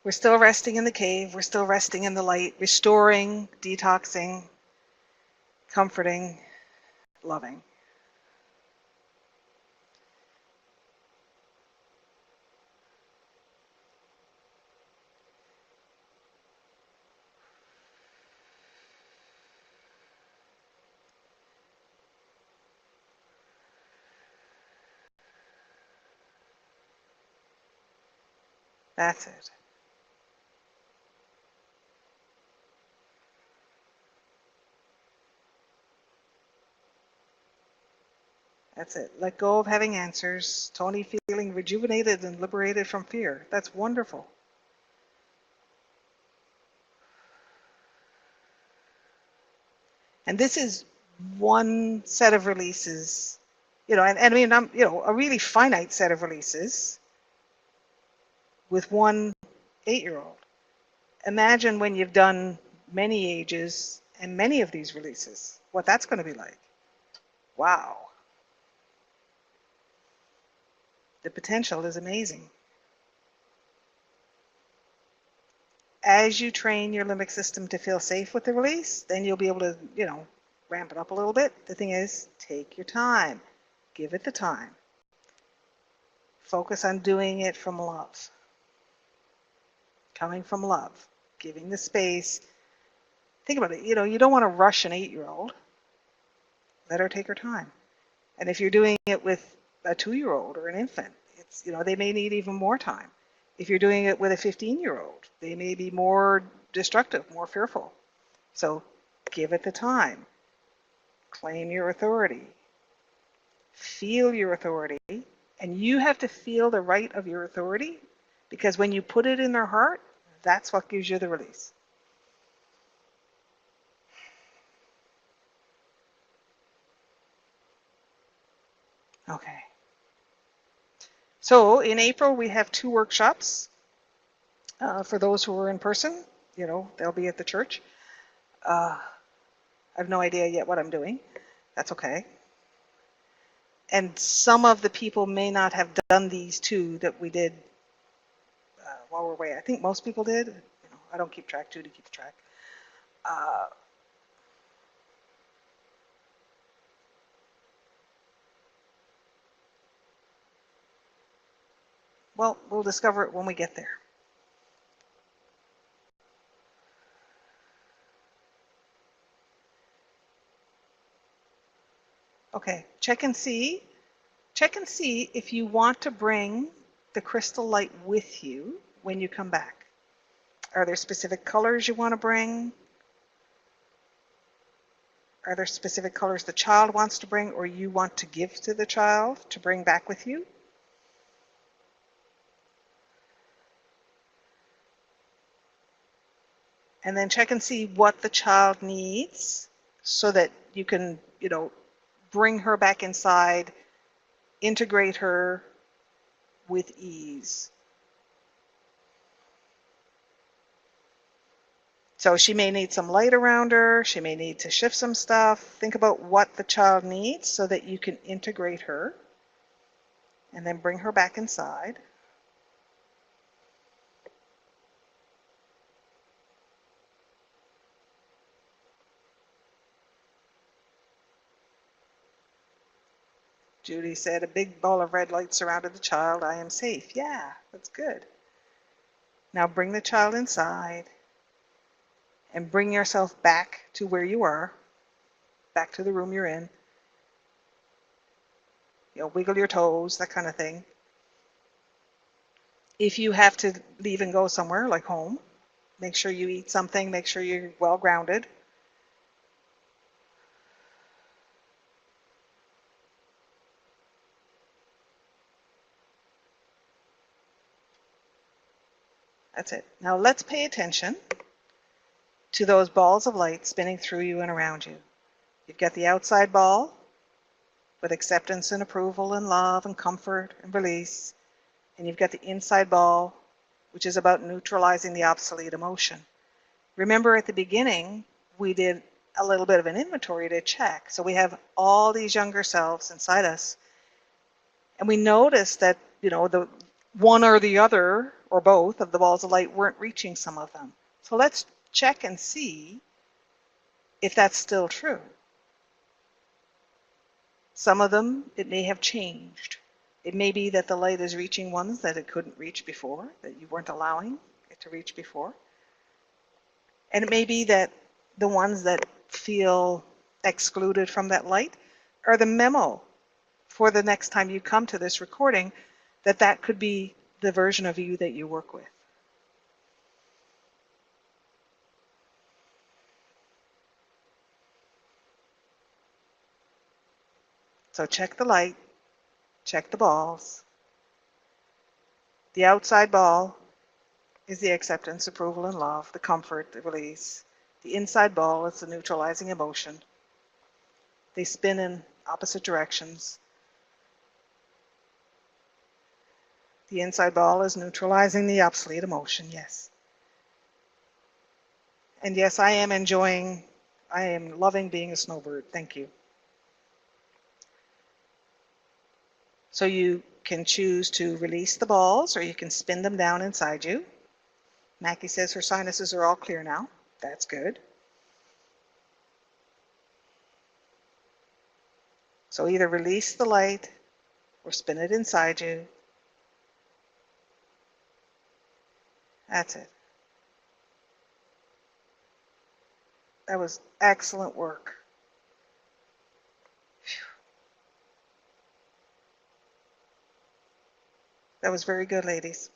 A: We're still resting in the cave. We're still resting in the light, restoring, detoxing, comforting, loving. That's it. That's it. Let go of having answers. Tony feeling rejuvenated and liberated from fear. That's wonderful. And this is one set of releases, and I mean, a really finite set of releases with one 8-year-old. Imagine when you've done many ages and many of these releases, what that's going to be like. Wow. The potential is amazing. As you train your limbic system to feel safe with the release, then you'll be able to, ramp it up a little bit. The thing is, take your time. Give it the time. Focus on doing it from love. Coming from love. Giving the space. Think about it. You don't want to rush an 8-year-old. Let her take her time. And if you're doing it with a 2-year-old or an infant, they may need even more time. If you're doing it with a 15-year-old, they may be more destructive, more fearful. So give it the time. Claim your authority. Feel your authority. And you have to feel the right of your authority, because when you put it in their heart, that's what gives you the release. Okay. So in April, we have 2 workshops. For those who are in person, they'll be at the church. I have no idea yet what I'm doing. That's okay. And some of the people may not have done these 2 that we did, while we're away. I think most people did. You know, I don't keep track. Judy keeps track. Uh, well, we'll discover it when we get there. Okay, check and see. Check and see if you want to bring the crystal light with you when you come back. Are there specific colors you want to bring? Are there specific colors the child wants to bring or you want to give to the child to bring back with you? And then check and see what the child needs so that you can, you know, bring her back inside, integrate her with ease. So she may need some light around her. She may need to shift some stuff. Think about what the child needs so that you can integrate her and then bring her back inside. Judy said, a big ball of red light surrounded the child. I am safe. Yeah, that's good. Now bring the child inside and bring yourself back to where you are, back to the room you're in. You know, wiggle your toes, that kind of thing. If you have to leave and go somewhere, like home, make sure you eat something, make sure you're well grounded. That's it. Now let's pay attention to those balls of light spinning through you and around you. You've got the outside ball with acceptance and approval and love and comfort and release. And you've got the inside ball, which is about neutralizing the obsolete emotion. Remember at the beginning, we did a little bit of an inventory to check. So we have all these younger selves inside us. And we noticed that, you know, the one or the other or both of the balls of light weren't reaching some of them. So let's check and see if that's still true. Some of them, it may have changed. It may be that the light is reaching ones that it couldn't reach before, that you weren't allowing it to reach before. And it may be that the ones that feel excluded from that light are the memo for the next time you come to this recording, that that could be the version of you that you work with. So check the light, check the balls. The outside ball is the acceptance, approval, and love, the comfort, the release. The inside ball is the neutralizing emotion. They spin in opposite directions. The inside ball is neutralizing the obsolete emotion, yes. And yes, I am loving being a snowbird. Thank you. So you can choose to release the balls or you can spin them down inside you. Mackie says her sinuses are all clear now. That's good. So either release the light or spin it inside you. That's it. That was excellent work. That was very good, ladies.